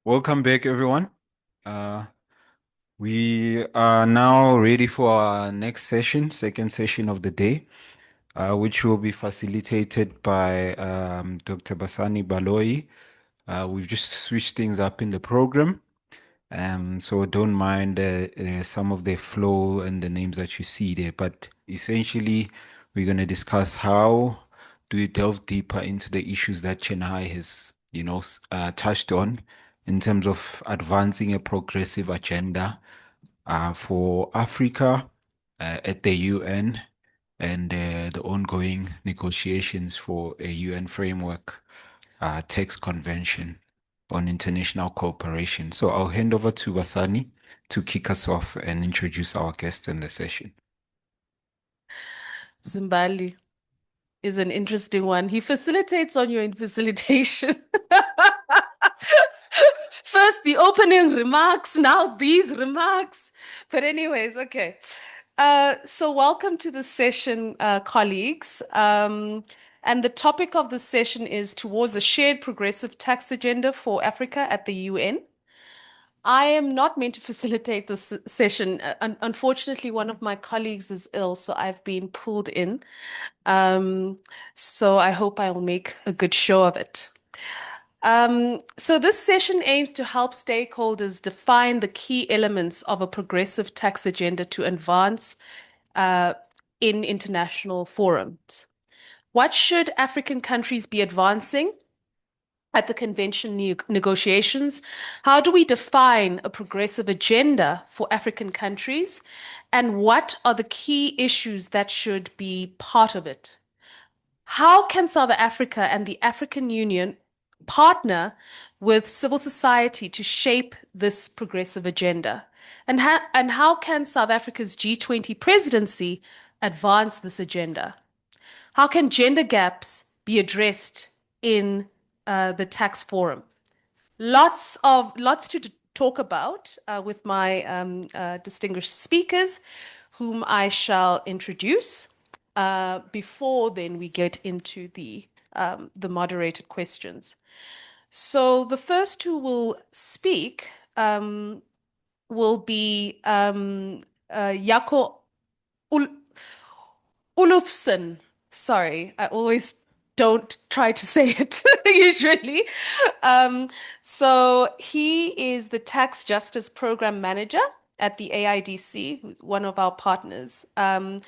Welcome back, everyone. Uh, we are now ready for our next session, second session of the day, which will be facilitated by Dr. Basani Baloyi. We've just switched things up in the program, so don't mind some of the flow and the names that you see there. But essentially, we're going to discuss how do we delve deeper into the issues that Chennai has, touched on in terms of advancing a progressive agenda for Africa at the UN and the ongoing negotiations for a UN framework text convention on international cooperation. So I'll hand over to Basani to kick us off and introduce our guest in the session. Zimbali is an interesting one. He facilitates on your facilitation. First, the opening remarks, now these remarks. But, anyways, okay. So, welcome to the session, colleagues. And the topic of the session is towards a shared progressive tax agenda for Africa at the UN. I am not meant to facilitate this session. Unfortunately, one of my colleagues is ill, so I've been pulled in. Um, so I hope I'll make a good show of it. So this session aims to help stakeholders define the key elements of a progressive tax agenda to advance uh, in international forums. What should African countries be advancing at the convention negotiations? How do we define a progressive agenda for African countries? And what are the key issues that should be part of it? How can South Africa and the African Union partner with civil society to shape this progressive agenda? And how can South Africa's G20 presidency advance this agenda? How can gender gaps be addressed in the tax forum? Lots to talk about with my distinguished speakers, whom I shall introduce. Before then, we get into the moderated questions. So the first who will speak will be Jaco Ul Ulufsen. Sorry, I always don't try to say it usually. Um, so he is the Tax Justice Program Manager at the AIDC, who's one of our partners, and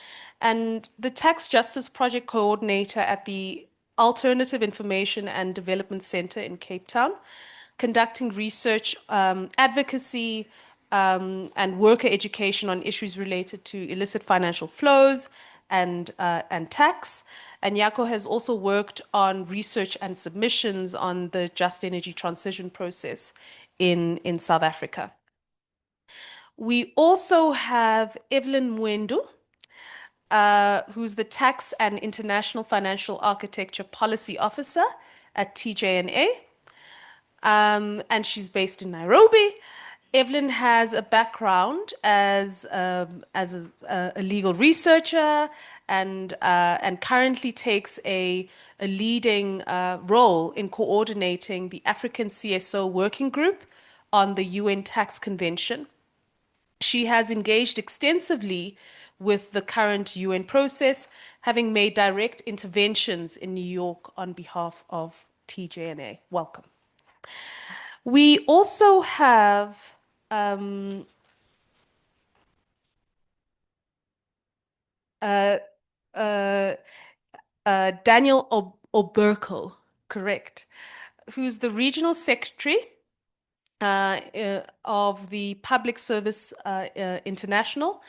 the Tax Justice Project Coordinator at the Alternative Information and Development Center in Cape Town, conducting research, advocacy, and worker education on issues related to illicit financial flows and tax. And Yako has also worked on research and submissions on the just energy transition process in South Africa. We also have Evelyn Mwendu, who's the Tax and International Financial Architecture Policy Officer at TJNA. And she's based in Nairobi. Evelyn has a background as a legal researcher and currently takes a leading role in coordinating the African CSO working group on the UN Tax Convention. She has engaged extensively with the current UN process, having made direct interventions in New York on behalf of TJNA. Welcome. We also have um, uh, uh, Daniel Oberkel, correct, who's the regional secretary of the Public Service International.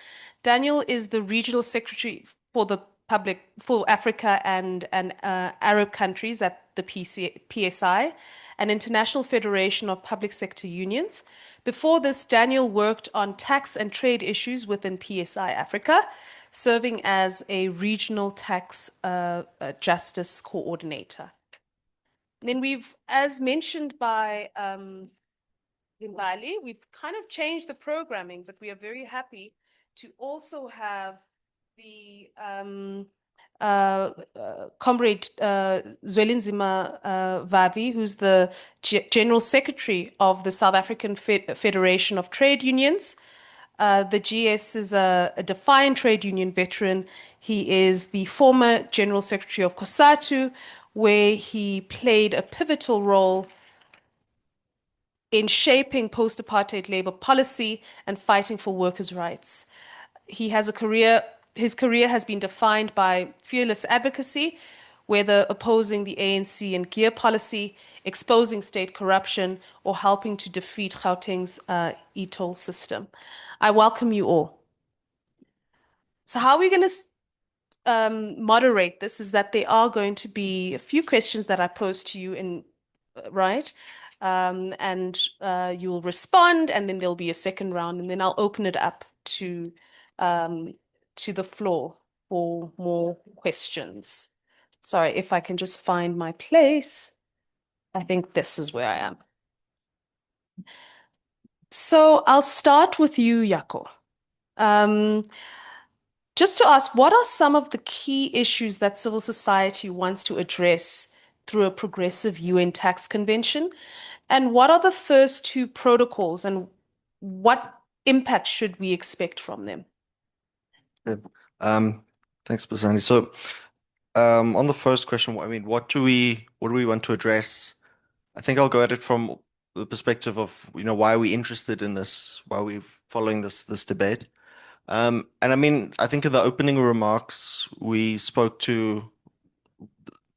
Daniel is the regional secretary for the public for Africa and Arab countries at the PSI, an international federation of public sector unions. Before this, Daniel worked on tax and trade issues within PSI Africa, serving as a regional tax justice coordinator. Then we've, as mentioned by in Bali, we've kind of changed the programming, but we are very happy to also have the Comrade Zwelinzima Vavi, who's the General Secretary of the South African Federation of Trade Unions. The GS is a defiant trade union veteran. He is the former General Secretary of COSATU, where he played a pivotal role in shaping post-apartheid labor policy and fighting for workers' rights. He has a career, his career has been defined by fearless advocacy, whether opposing the ANC and gear policy, exposing state corruption, or helping to defeat Gauteng's Intl system. I welcome you all. So how are we going to moderate this is that there are going to be a few questions that I pose to you in right? And you will respond, and then there'll be a second round, and then I'll open it up um, to the floor for more questions. Sorry, if I can just find my place. I think this is where I am. So I'll start with you, Yako. Um, just to ask, what are some of the key issues that civil society wants to address through a progressive UN tax convention? And what are the first two protocols and what impact should we expect from them? Good. Thanks, Basani. So, on the first question, I mean, what do we want to address? I think I'll go at it from the perspective of, why are we interested in this? Why are we following this debate? And I mean, I think in the opening remarks, we spoke to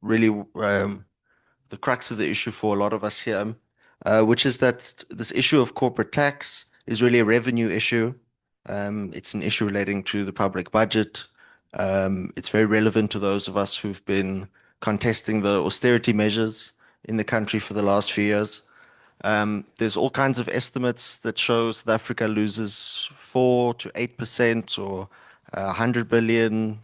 really the crux of the issue for a lot of us here, which is that this issue of corporate tax is really a revenue issue. It's an issue relating to the public budget. It's very relevant to those of us who've been contesting the austerity measures in the country for the last few years. There's all kinds of estimates that show South Africa loses 4 to 8% or 100 billion,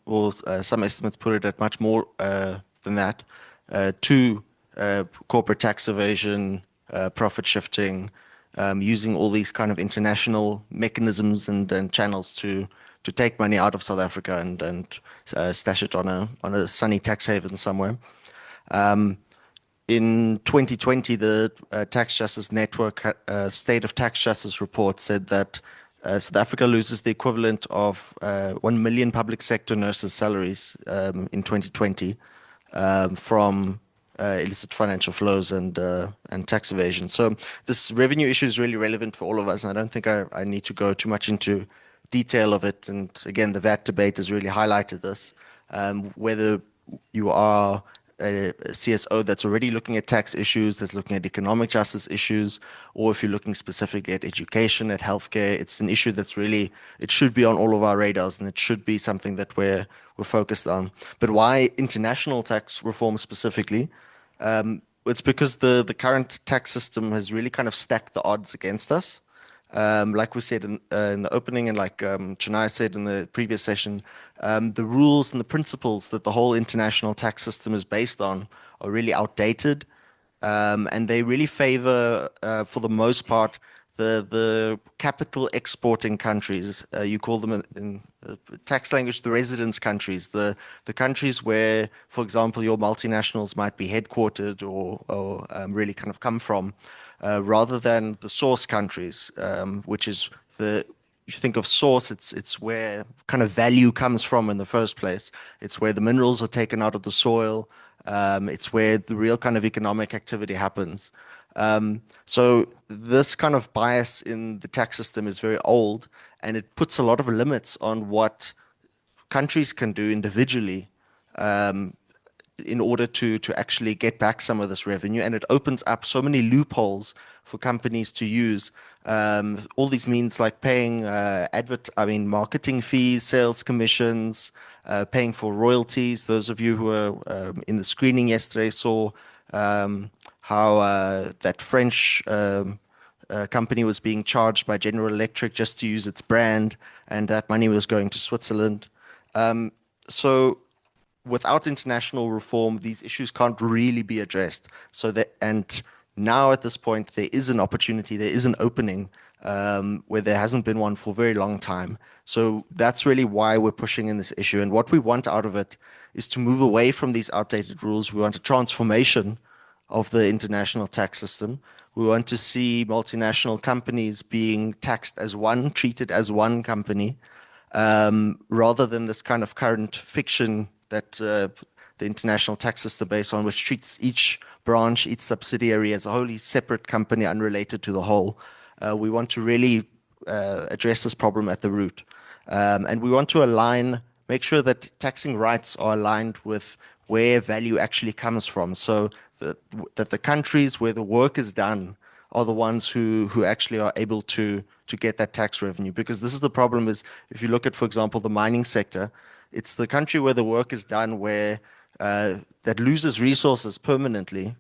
or some estimates put it at much more than that, to corporate tax evasion, profit shifting, using all these kind of international mechanisms and channels to take money out of South Africa and stash it on a sunny tax haven somewhere. In 2020, the Tax Justice Network State of Tax Justice report said that South Africa loses the equivalent of 1 million public sector nurses' salaries in 2020 from illicit financial flows and tax evasion. So this revenue issue is really relevant for all of us, and I don't think I need to go too much into detail of it. And again, the VAT debate has really highlighted this. Whether you are a CSO that's already looking at tax issues, that's looking at economic justice issues, or if you're looking specifically at education, at healthcare, it's an issue that's really, it should be on all of our radars, and it should be something that we're focused on. But why international tax reform specifically? It's because the current tax system has really kind of stacked the odds against us. Like we said in the opening, and like Chennai said in the previous session, the rules and the principles that the whole international tax system is based on are really outdated, and they really favor, for the most part, the capital exporting countries. You call them in tax language the residence countries, the countries where, for example, your multinationals might be headquartered or really kind of come from, rather than the source countries, which is you think of source, it's where kind of value comes from in the first place. It's where the minerals are taken out of the soil. It's where the real kind of economic activity happens. So this kind of bias in the tax system is very old, and it puts a lot of limits on what countries can do individually in order to actually get back some of this revenue. And it opens up so many loopholes for companies to use. All these means like paying marketing fees, sales commissions, paying for royalties. Those of you who were in the screening yesterday saw how that French company was being charged by General Electric just to use its brand, and that money was going to Switzerland. So without international reform, these issues can't really be addressed. And now at this point, there is an opportunity, there is an opening where there hasn't been one for a very long time. So that's really why we're pushing in this issue. And what we want out of it is to move away from these outdated rules. We want a transformation of the international tax system. We want to see multinational companies being taxed as one, treated as one company, rather than this kind of current fiction that the international tax system based on, which treats each branch, each subsidiary as a wholly separate company unrelated to the whole. We want to really address this problem at the root. And we want to make sure that taxing rights are aligned with where value actually comes from. So that the countries where the work is done are the ones who actually are able to get that tax revenue. Because this is the problem is if you look at, for example, the mining sector, it's the country where the work is done where that loses resources permanently,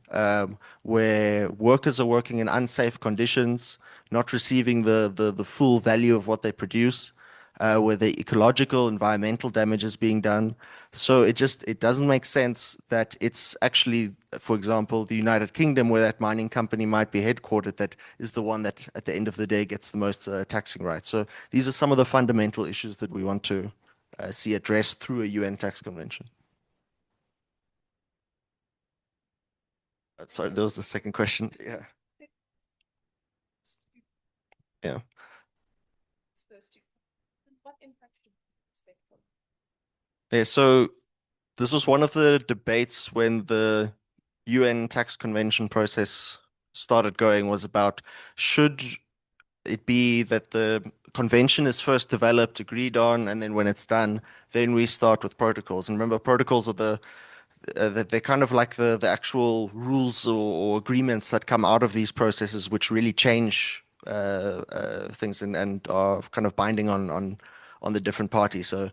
where workers are working in unsafe conditions, not receiving the full value of what they produce, where the ecological, environmental damage is being done. So it doesn't make sense that it's actually, for example, the United Kingdom, where that mining company might be headquartered, that is the one that at the end of the day gets the most taxing rights. So these are some of the fundamental issues that we want to see addressed through a UN tax convention. Sorry, that was the second question. Yeah. Yeah. Yeah, so this was one of the debates when the UN tax convention process started going, was about should it be that the convention is first developed, agreed on, and then when it's done, then we start with protocols. And remember, protocols are they're kind of like the actual rules or agreements that come out of these processes, which really change things and are kind of binding on the different parties. So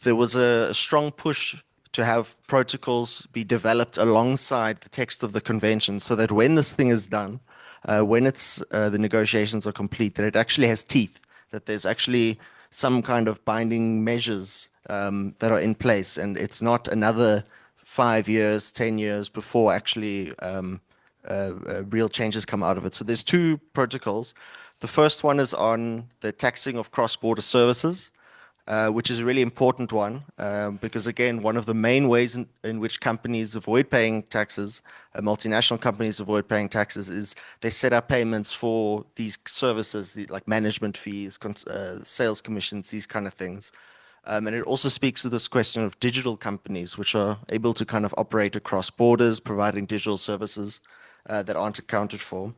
there was a strong push to have protocols be developed alongside the text of the convention so that when this thing is done, when the negotiations are complete, that it actually has teeth, that there's actually some kind of binding measures that are in place, and it's not another 5 years, 10 years before actually real changes come out of it. So there's two protocols. The first one is on the taxing of cross-border services, which is a really important one because, again, one of the main ways in which companies avoid paying taxes, multinational companies avoid paying taxes, is they set up payments for these services, like management fees, sales commissions, these kind of things. And it also speaks to this question of digital companies, which are able to kind of operate across borders, providing digital services that aren't accounted for.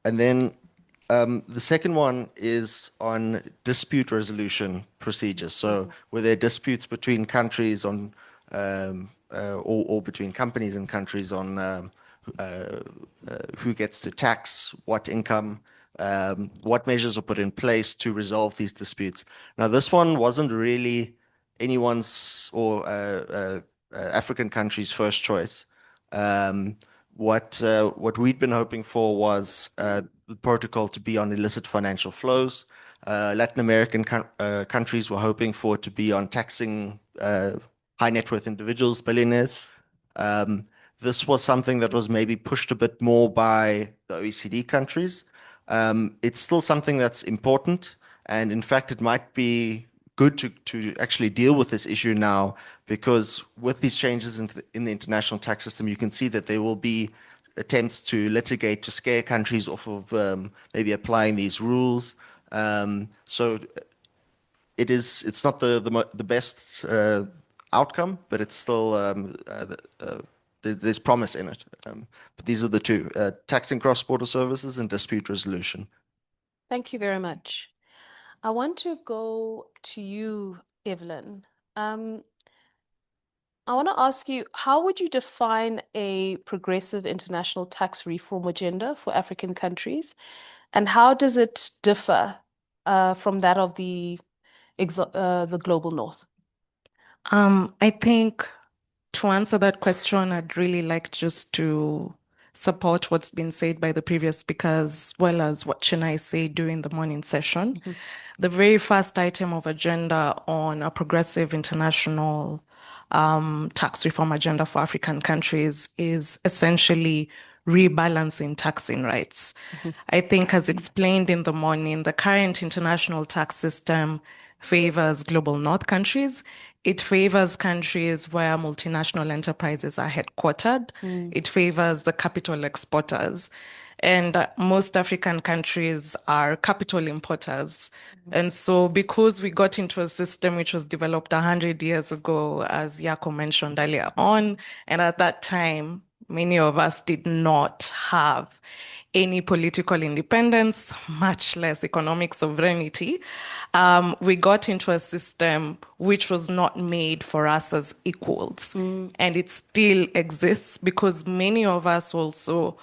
And then the second one is on dispute resolution procedures. So where there are disputes between countries or between companies and countries on who gets to tax what income, what measures are put in place to resolve these disputes. Now, this one wasn't really anyone's or African country's first choice. What we'd been hoping for was the protocol to be on illicit financial flows. Latin American countries were hoping for it to be on taxing high net worth individuals, billionaires. This was something that was maybe pushed a bit more by the OECD countries. It's still something that's important, and in fact, it might be good to actually deal with this issue now, because with these changes in the international tax system, you can see that there will be attempts to litigate to scare countries off of maybe applying these rules. So it's not the best outcome, but it's still there's promise in it. But these are the two: taxing cross-border services and dispute resolution. Thank you very much. I want to go to you, Evelyn. I want to ask you, how would you define a progressive international tax reform agenda for African countries? And how does it differ from that of the global north? I think to answer that question, I'd really like just to support what's been said by the previous speakers, as well as what Chinai said during the morning session. The very first item of agenda on a progressive international tax reform agenda for African countries is essentially rebalancing taxing rights. I think, as explained in the morning, the current international tax system favors global north countries. It favors countries where multinational enterprises are headquartered. It favors the capital exporters. And most African countries are capital importers. And so, because we got into a system which was developed 100 years ago, as Yako mentioned earlier on, and at that time, many of us did not have any political independence, much less economic sovereignty. We got into a system which was not made for us as equals. And it still exists because many of us also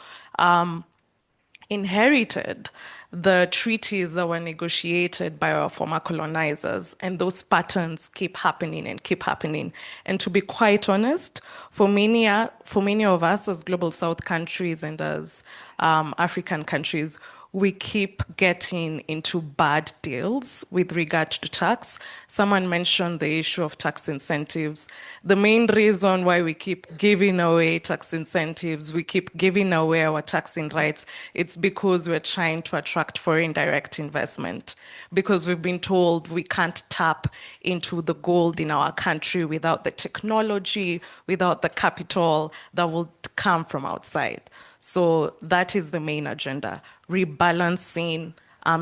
inherited the treaties that were negotiated by our former colonizers, and those patterns keep happening and keep happening. And to be quite honest, for many of us as global South countries and as African countries, we keep getting into bad deals with regard to tax. Someone mentioned the issue of tax incentives. The main reason why we keep giving away tax incentives, we keep giving away our taxing rights, it's because we're trying to attract foreign direct investment. Because we've been told we can't tap into the gold in our country without the technology, without the capital that will come from outside. So that is the main agenda, rebalancing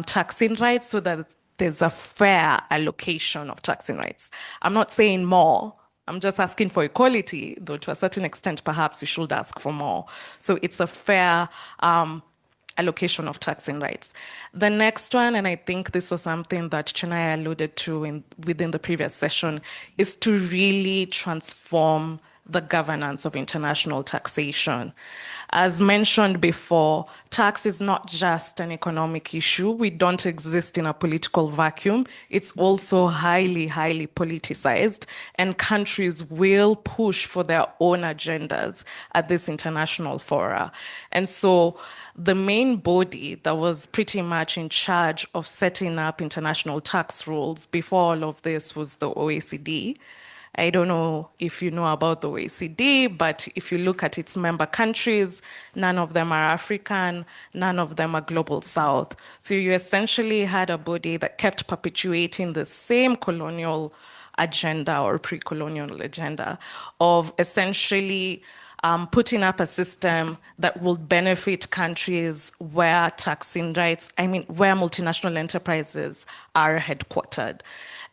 taxing rights so that there's a fair allocation of taxing rights. I'm not saying more. I'm just asking for equality, though to a certain extent, perhaps you should ask for more. So it's a fair allocation of taxing rights. The next one, and I think this was something that Chennai alluded to within the previous session, is to really transform the governance of international taxation. As mentioned before, tax is not just an economic issue. We don't exist in a political vacuum. It's also highly, highly politicized, and countries will push for their own agendas at this international fora. And so the main body that was pretty much in charge of setting up international tax rules before all of this was the OECD. I don't know if you know about the OECD, but if you look at its member countries, none of them are African, none of them are global South. So you essentially had a body that kept perpetuating the same colonial agenda or pre-colonial agenda of essentially putting up a system that will benefit countries where taxing rights, where multinational enterprises are headquartered.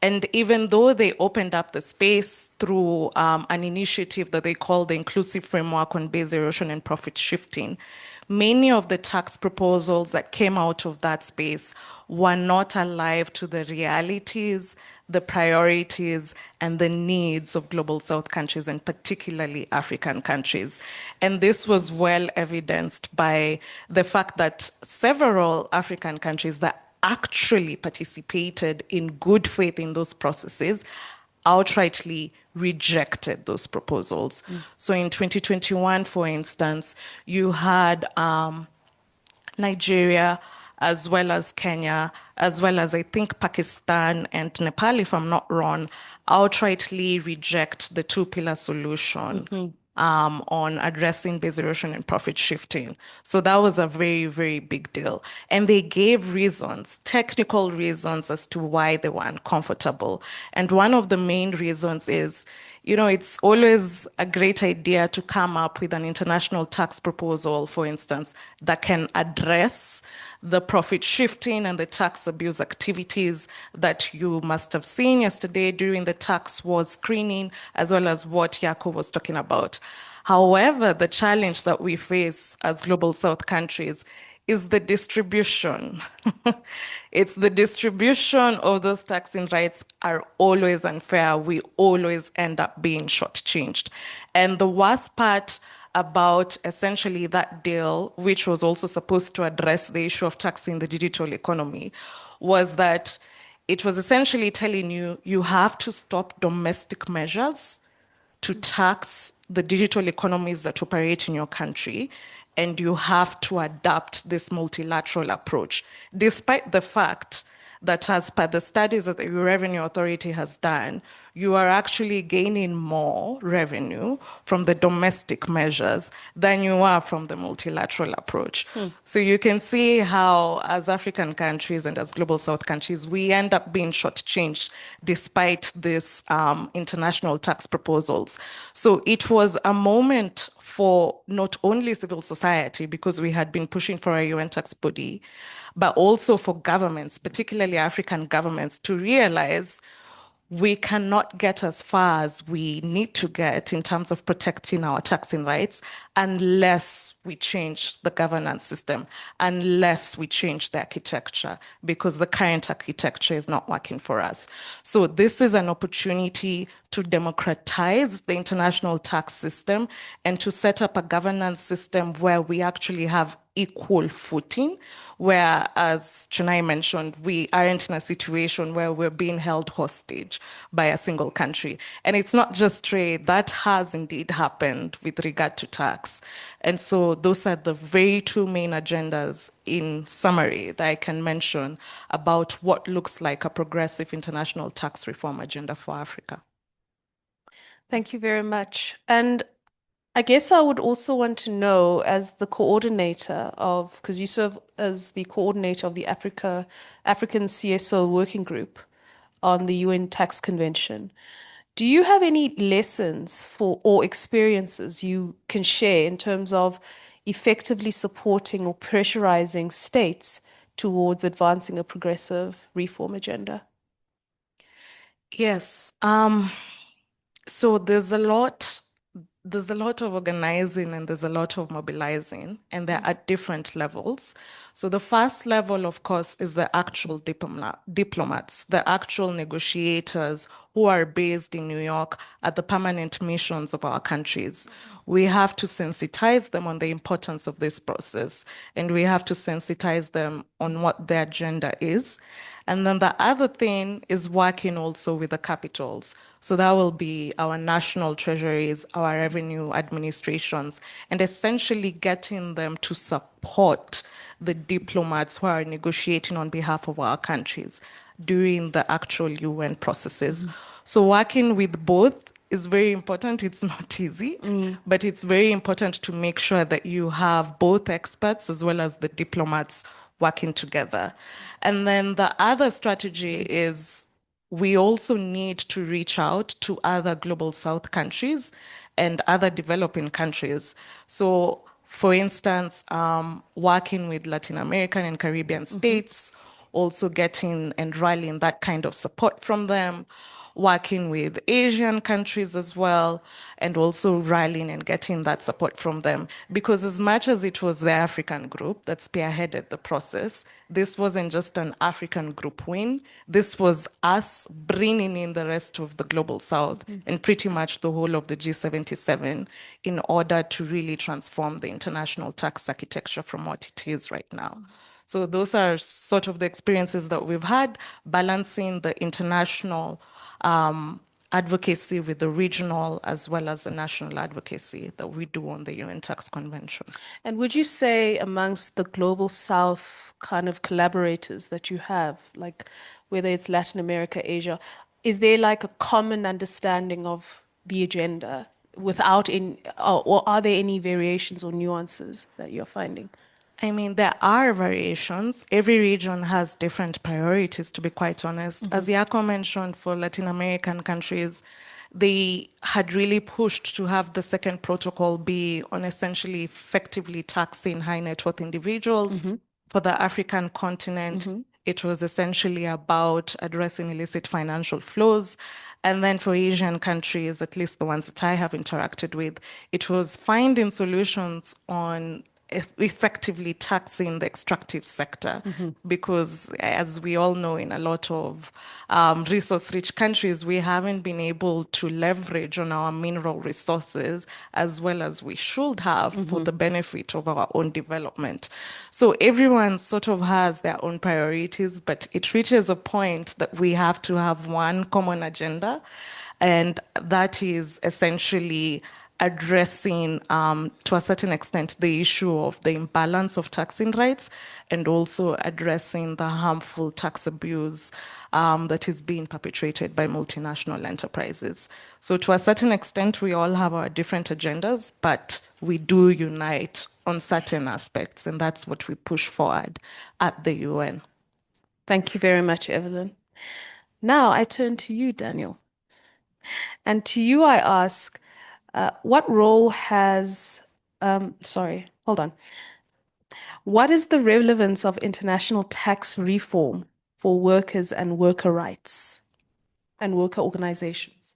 And even though they opened up the space through an initiative that they call the Inclusive Framework on Base Erosion and Profit Shifting, many of the tax proposals that came out of that space were not alive to the realities, the priorities, and the needs of global South countries, and particularly African countries. And this was well evidenced by the fact that several African countries that actually participated in good faith in those processes outrightly rejected those proposals. So in 2021, for instance, you had Nigeria, as well as Kenya, as well as I think Pakistan and Nepal, if I'm not wrong, outrightly reject the two-pillar solution on addressing base erosion and profit shifting. So that was a very, very big deal. And they gave reasons, technical reasons as to why they were uncomfortable. And one of the main reasons is, it's always a great idea to come up with an international tax proposal, for instance, that can address the profit shifting and the tax abuse activities that you must have seen yesterday during the tax wars screening, as well as what Yako was talking about. However, the challenge that we face as global South countries is the distribution. It's the distribution of those taxing rights are always unfair. We always end up being shortchanged. And the worst part about essentially that deal, which was also supposed to address the issue of taxing the digital economy, was that it was essentially telling you, you have to stop domestic measures to tax the digital economies that operate in your country, and you have to adapt this multilateral approach, despite the fact that as per the studies that the Revenue Authority has done, you are actually gaining more revenue from the domestic measures than you are from the multilateral approach. So you can see how, as African countries and as Global South countries, we end up being shortchanged despite this international tax proposals. So it was a moment for not only civil society, because we had been pushing for a UN tax body, but also for governments, particularly African governments, to realize we cannot get as far as we need to get in terms of protecting our taxing rights unless we change the governance system, unless we change the architecture, because the current architecture is not working for us. So this is an opportunity to democratize the international tax system and to set up a governance system where we actually have equal footing, where, as Chunai mentioned, we aren't in a situation where we're being held hostage by a single country. And it's not just trade, that has indeed happened with regard to tax. And so those are the very two main agendas in summary that I can mention about what looks like a progressive international tax reform agenda for Africa. Thank you very much. And I guess I would also want to know, as the coordinator of, because you serve as the coordinator of the African CSO working group on the UN Tax Convention, do you have any lessons for or experiences you can share in terms of effectively supporting or pressurizing states towards advancing a progressive reform agenda? Yes. So there's a lot of organizing and there's a lot of mobilizing, and they're at different levels. So the first level, of course, is the actual diplomats, the actual negotiators who are based in New York at the permanent missions of our countries. We have to sensitize them on the importance of this process, and we have to sensitize them on what their agenda is. And then the other thing is working also with the capitals. So that will be our national treasuries, our revenue administrations, and essentially getting them to support the diplomats who are negotiating on behalf of our countries during the actual UN processes. So working with both is very important. It's not easy, but it's very important to make sure that you have both experts as well as the diplomats working together. And then the other strategy is we also need to reach out to other Global South countries and other developing countries. So, for instance, working with Latin American and Caribbean states, also getting and rallying that kind of support from them, working with Asian countries as well, and also rallying and getting that support from them. Because as much as it was the African group that spearheaded the process, this wasn't just an African group win. This was us bringing in the rest of the Global South and pretty much the whole of the G77 in order to really transform the international tax architecture from what it is right now. So those are sort of the experiences that we've had, balancing the international advocacy with the regional as well as the national advocacy that we do on the UN Tax Convention. And would you say amongst the Global South kind of collaborators that you have, like whether it's Latin America, Asia, is there like a common understanding of the agenda without in, or are there any variations or nuances that you're finding? I mean, there are variations. Every region has different priorities, to be quite honest. As Yako mentioned, for Latin American countries, they had really pushed to have the second protocol be on essentially effectively taxing high net worth individuals. For the African continent, it was essentially about addressing illicit financial flows. And then for Asian countries, at least the ones that I have interacted with, it was finding solutions on effectively taxing the extractive sector, because as we all know, in a lot of resource-rich countries, we haven't been able to leverage on our mineral resources as well as we should have for the benefit of our own development. So everyone sort of has their own priorities, but it reaches a point that we have to have one common agenda, and that is essentially addressing, to a certain extent, the issue of the imbalance of taxing rights and also addressing the harmful tax abuse that is being perpetrated by multinational enterprises. So to a certain extent, we all have our different agendas, but we do unite on certain aspects, and that's what we push forward at the UN. Thank you very much, Evelyn. Now I turn to you, Daniel. And to you, I ask, what role has, hold on. What is the relevance of international tax reform for workers and worker rights and worker organizations?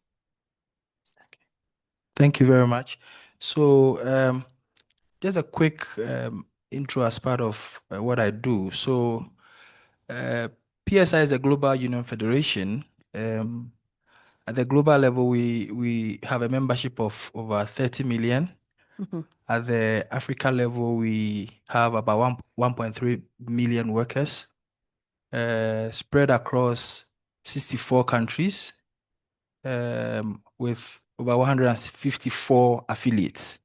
Thank you very much. So just a quick intro as part of what I do. So PSI is a global union federation. At the global level, we have a membership of over 30 million. At the Africa level, we have about 1.3 million workers spread across 64 countries with over 154 affiliates.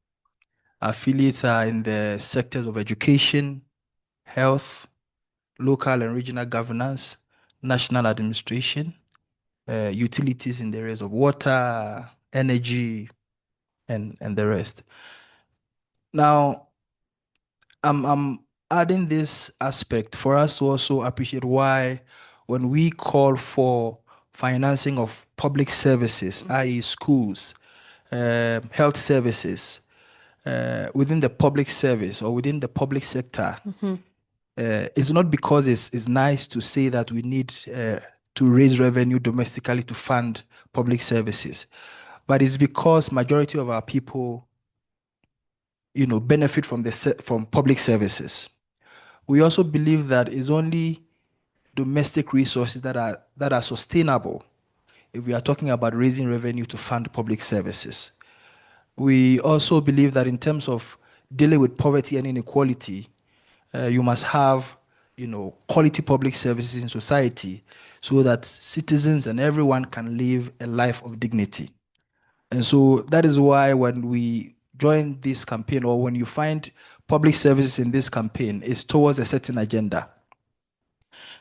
Affiliates are in the sectors of education, health, local and regional governance, national administration, utilities in the areas of water, energy, and the rest. Now, I'm adding this aspect for us to also appreciate why when we call for financing of public services, i.e. schools, health services, within the public service or within the public sector, it's not because it's nice to say that we need to raise revenue domestically to fund public services, but it's because majority of our people, benefit from public services. We also believe that it's only domestic resources that are sustainable if we are talking about raising revenue to fund public services. We also believe that in terms of dealing with poverty and inequality, you must have, quality public services in society so that citizens and everyone can live a life of dignity. And so that is why when we join this campaign, or when you find public services in this campaign, it's towards a certain agenda.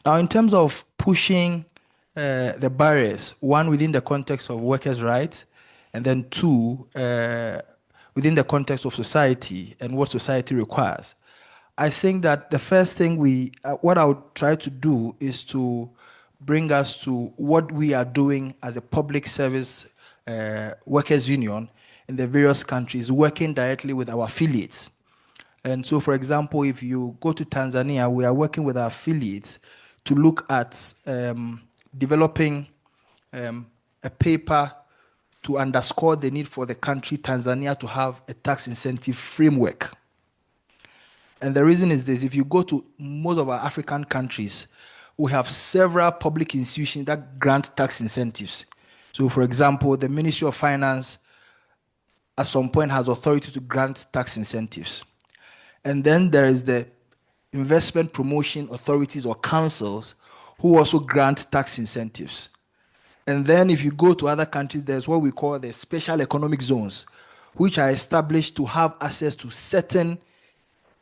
Now, in terms of pushing the barriers, one, within the context of workers' rights, and then two, within the context of society and what society requires, I think that the first thing what I would try to do is to bring us to what we are doing as a public service workers' union in the various countries, working directly with our affiliates. And so, for example, if you go to Tanzania, we are working with our affiliates to look at developing a paper to underscore the need for the country, Tanzania, to have a tax incentive framework. And the reason is this: if you go to most of our African countries, we have several public institutions that grant tax incentives. So, for example, the Ministry of Finance at some point has authority to grant tax incentives. And then there is the investment promotion authorities or councils who also grant tax incentives. And then if you go to other countries, there's what we call the special economic zones, which are established to have access to certain,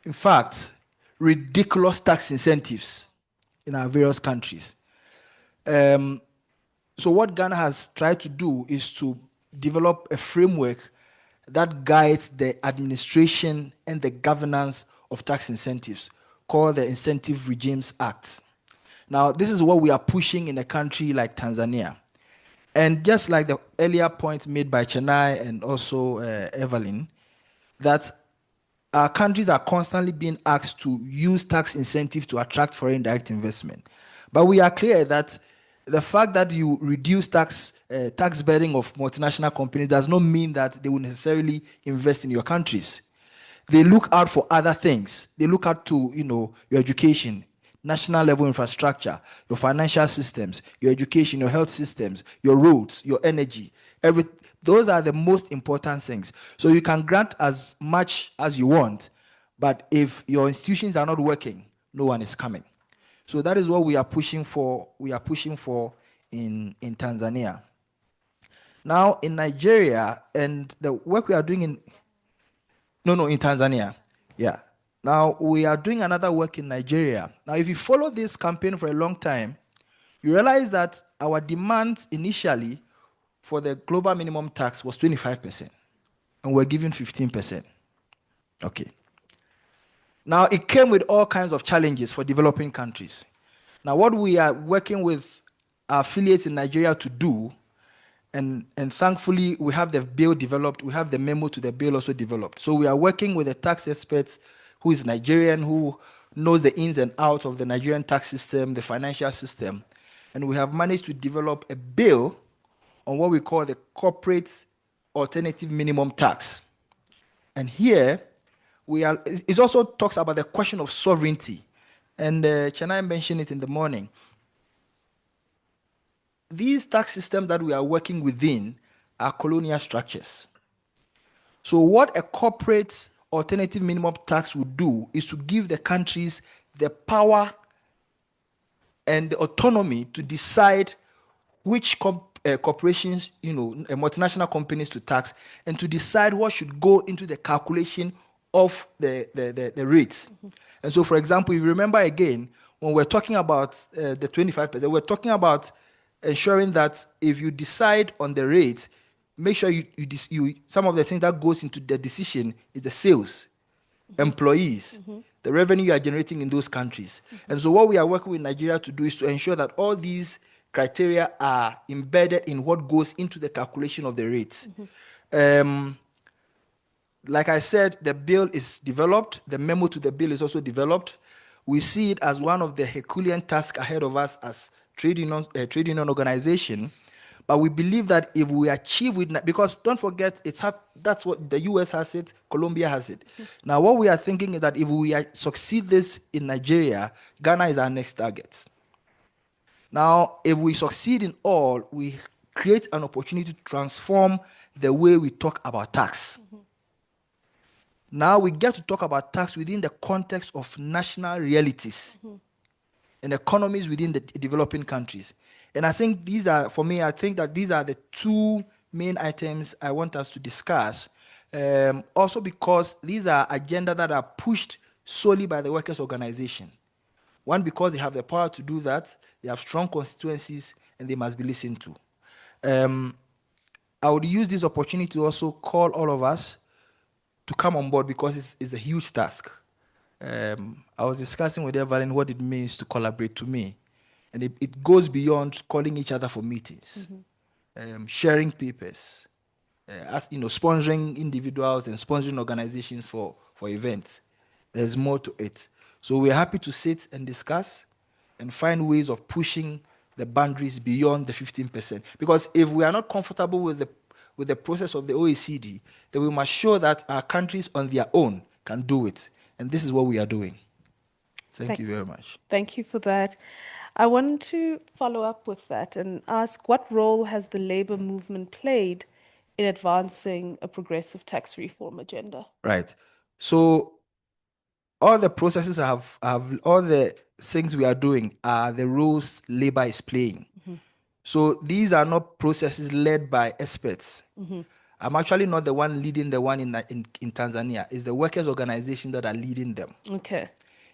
in fact, ridiculous tax incentives in our various countries. So what Ghana has tried to do is to develop a framework that guides the administration and the governance of tax incentives, called the Incentive Regimes Act. Now, this is what we are pushing in a country like Tanzania. And just like the earlier point made by Chennai and also Evelyn, that our countries are constantly being asked to use tax incentives to attract foreign direct investment. But we are clear that the fact that you reduce tax burden of multinational companies does not mean that they will necessarily invest in your countries. They look out for other things. They look out to, your education, national level infrastructure, your financial systems, your education, your health systems, your roads, your energy. Those are the most important things. So you can grant as much as you want, but if your institutions are not working, no one is coming. So that is what we are pushing for. We are pushing for in Tanzania. Now in Nigeria and the work we are doing in Tanzania. Yeah. Now we are doing another work in Nigeria. Now, if you follow this campaign for a long time, you realize that our demand initially for the global minimum tax was 25%, and we're giving 15%. Okay. Now, it came with all kinds of challenges for developing countries. Now, what we are working with our affiliates in Nigeria to do, and thankfully we have the bill developed, we have the memo to the bill also developed. So we are working with a tax expert who is Nigerian, who knows the ins and outs of the Nigerian tax system, the financial system. And we have managed to develop a bill on what we call the corporate alternative minimum tax. And here, it also talks about the question of sovereignty. And Chennai mentioned it in the morning. These tax systems that we are working within are colonial structures. So what a corporate alternative minimum tax would do is to give the countries the power and the autonomy to decide which corporations, multinational companies to tax, and to decide what should go into the calculation of the rates. Mm-hmm. And so, for example, if you remember again, when we're talking about the 25%, we're talking about ensuring that if you decide on the rate, make sure you some of the things that goes into the decision is the sales, mm-hmm. employees, mm-hmm. the revenue you are generating in those countries. Mm-hmm. And so what we are working with Nigeria to do is to ensure that all these criteria are embedded in what goes into the calculation of the rates. Mm-hmm. Like I said, the bill is developed. The memo to the bill is also developed. We see it as one of the Herculean tasks ahead of us as trade union organization. But we believe that if we achieve it, because don't forget, that's what the US has it, Colombia has it. Mm-hmm. Now, what we are thinking is that if we succeed this in Nigeria, Ghana is our next target. Now, if we succeed in all, we create an opportunity to transform the way we talk about tax. Mm-hmm. Now we get to talk about tax within the context of national realities, mm-hmm. and economies within the developing countries. And I think these are, for me, I think that these are the two main items I want us to discuss. Also because these are agendas that are pushed solely by the workers' organization. One, because they have the power to do that, they have strong constituencies, and they must be listened to. I would use this opportunity to also call all of us to come on board because it's a huge task. I was discussing with Evelyn what it means to collaborate to me. And it goes beyond calling each other for meetings, mm-hmm. Sharing papers, sponsoring individuals and sponsoring organizations for events. There's more to it. So we're happy to sit and discuss and find ways of pushing the boundaries beyond the 15%. Because if we are not comfortable with the process of the OECD, then we must show that our countries on their own can do it. And this is what we are doing. Thank you very much. Thank you for that. I wanted to follow up with that and ask, what role has the labor movement played in advancing a progressive tax reform agenda? Right. So all the processes have all the things we are doing are the roles labor is playing. Mm-hmm. So these are not processes led by experts. Mm-hmm. I'm actually not the one leading the one in Tanzania. It's the workers' organization that are leading them. Okay.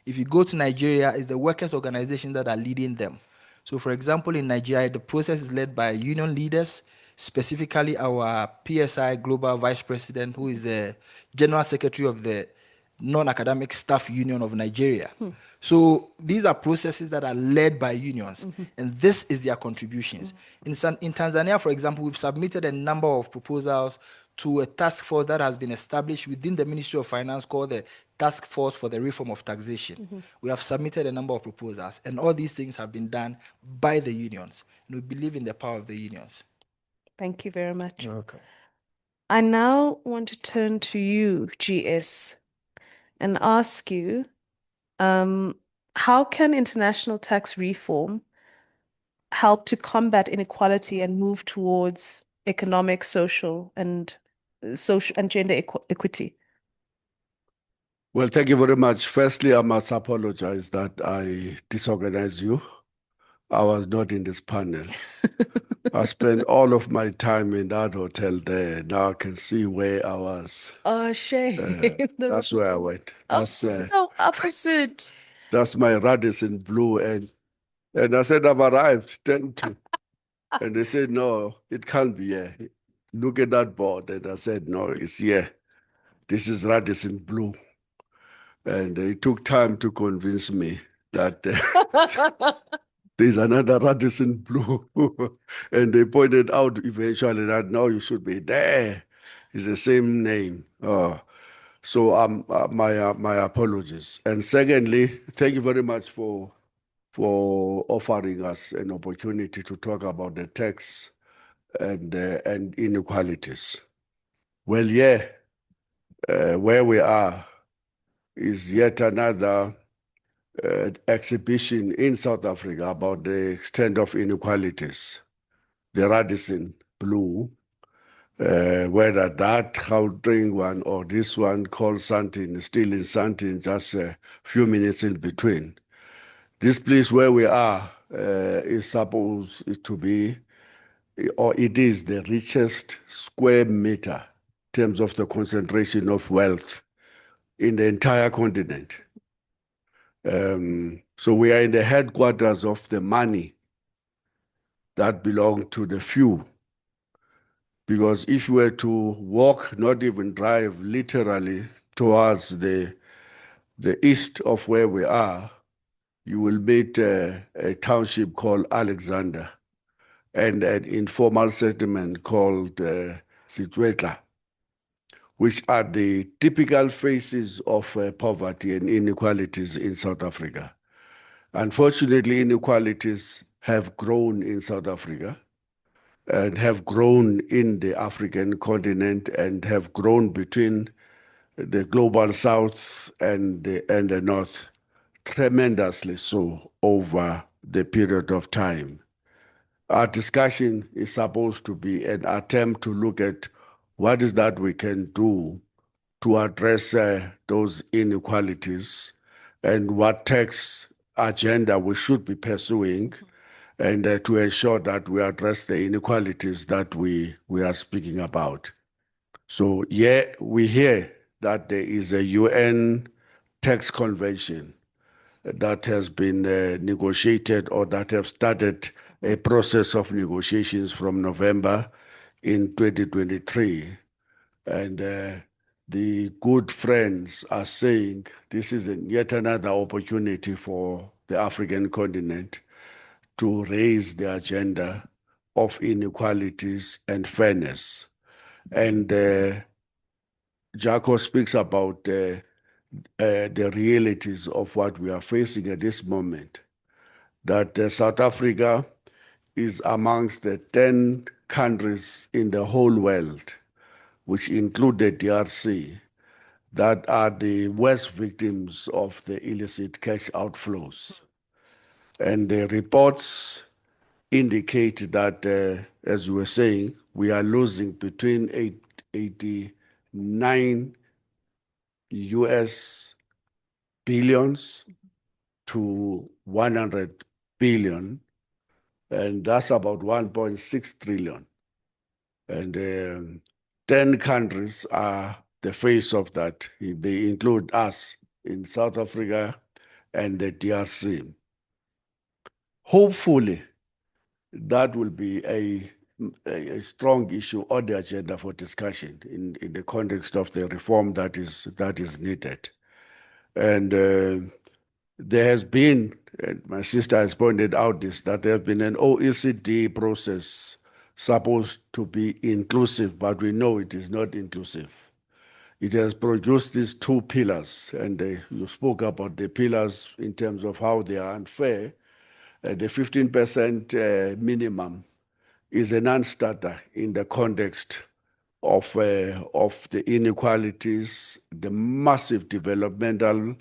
If you go to Nigeria, it's the workers' organization that are leading them. So, for example, in Nigeria, the process is led by union leaders, specifically our PSI Global Vice President, who is the General Secretary of the Non-Academic Staff Union of Nigeria. So these are processes that are led by unions, mm-hmm. and this is their contributions. Mm-hmm. In Tanzania, for example, we've submitted a number of proposals to a task force that has been established within the Ministry of Finance called the Task Force for the Reform of Taxation. Mm-hmm. We have submitted a number of proposals, and all these things have been done by the unions. And we believe in the power of the unions. Thank you very much. You're welcome. I now want to turn to you, GS, and ask you, how can international tax reform help to combat inequality and move towards economic, social, and gender equity? Well, thank you very much. Firstly, I must apologize that I disorganized you. I was not in this panel. I spent all of my time in that hotel there. Now I can see where I was. Oh, shame. That's where I went. That's So opposite. that's my Radisson Blue, and I said I've arrived 10 to, and they said no, it can't be here. Look at that board, and I said no, it's here. This is Radisson Blue, and it took time to convince me that there's another Radisson Blue, and they pointed out eventually that no, you should be there. It's the same name. So my apologies. And secondly, thank you very much for offering us an opportunity to talk about the tax and inequalities. Well, yeah, where we are is yet another exhibition in South Africa about the extent of inequalities. The Radisson Blue, whether that Gauteng one or this one called something, still in something, just a few minutes in between. This place where we are is supposed to be, or it is the richest square meter in terms of the concentration of wealth in the entire continent. So we are in the headquarters of the money that belong to the few. Because if you were to walk, not even drive, literally towards the east of where we are, you will meet a township called Alexander and an informal settlement called Sitwetla, which are the typical faces of poverty and inequalities in South Africa. Unfortunately, inequalities have grown in South Africa and have grown in the African continent and have grown between the global south and the north tremendously so over the period of time. Our discussion is supposed to be an attempt to look at what is that we can do to address those inequalities and what tax agenda we should be pursuing and to ensure that we address the inequalities that we are speaking about. So, yeah, we hear that there is a UN tax convention that has been negotiated or that have started a process of negotiations from November in 2023. And the good friends are saying this is yet another opportunity for the African continent to raise the agenda of inequalities and fairness. And Jaco speaks about the realities of what we are facing at this moment, that South Africa is amongst the 10 countries in the whole world, which include the DRC, that are the worst victims of the illicit cash outflows. And the reports indicate that, as you were saying, we are losing between 89 US billions to 100 billion, and that's about 1.6 trillion. And 10 countries are the face of that. They include us in South Africa and the DRC. Hopefully, that will be a strong issue on the agenda for discussion in the context of the reform that is needed. And there has been, and my sister has pointed out this, that there has been an OECD process supposed to be inclusive, but we know it is not inclusive. It has produced these two pillars, and you spoke about the pillars in terms of how they are unfair. The 15% minimum is a non-starter in the context of the inequalities, the massive developmental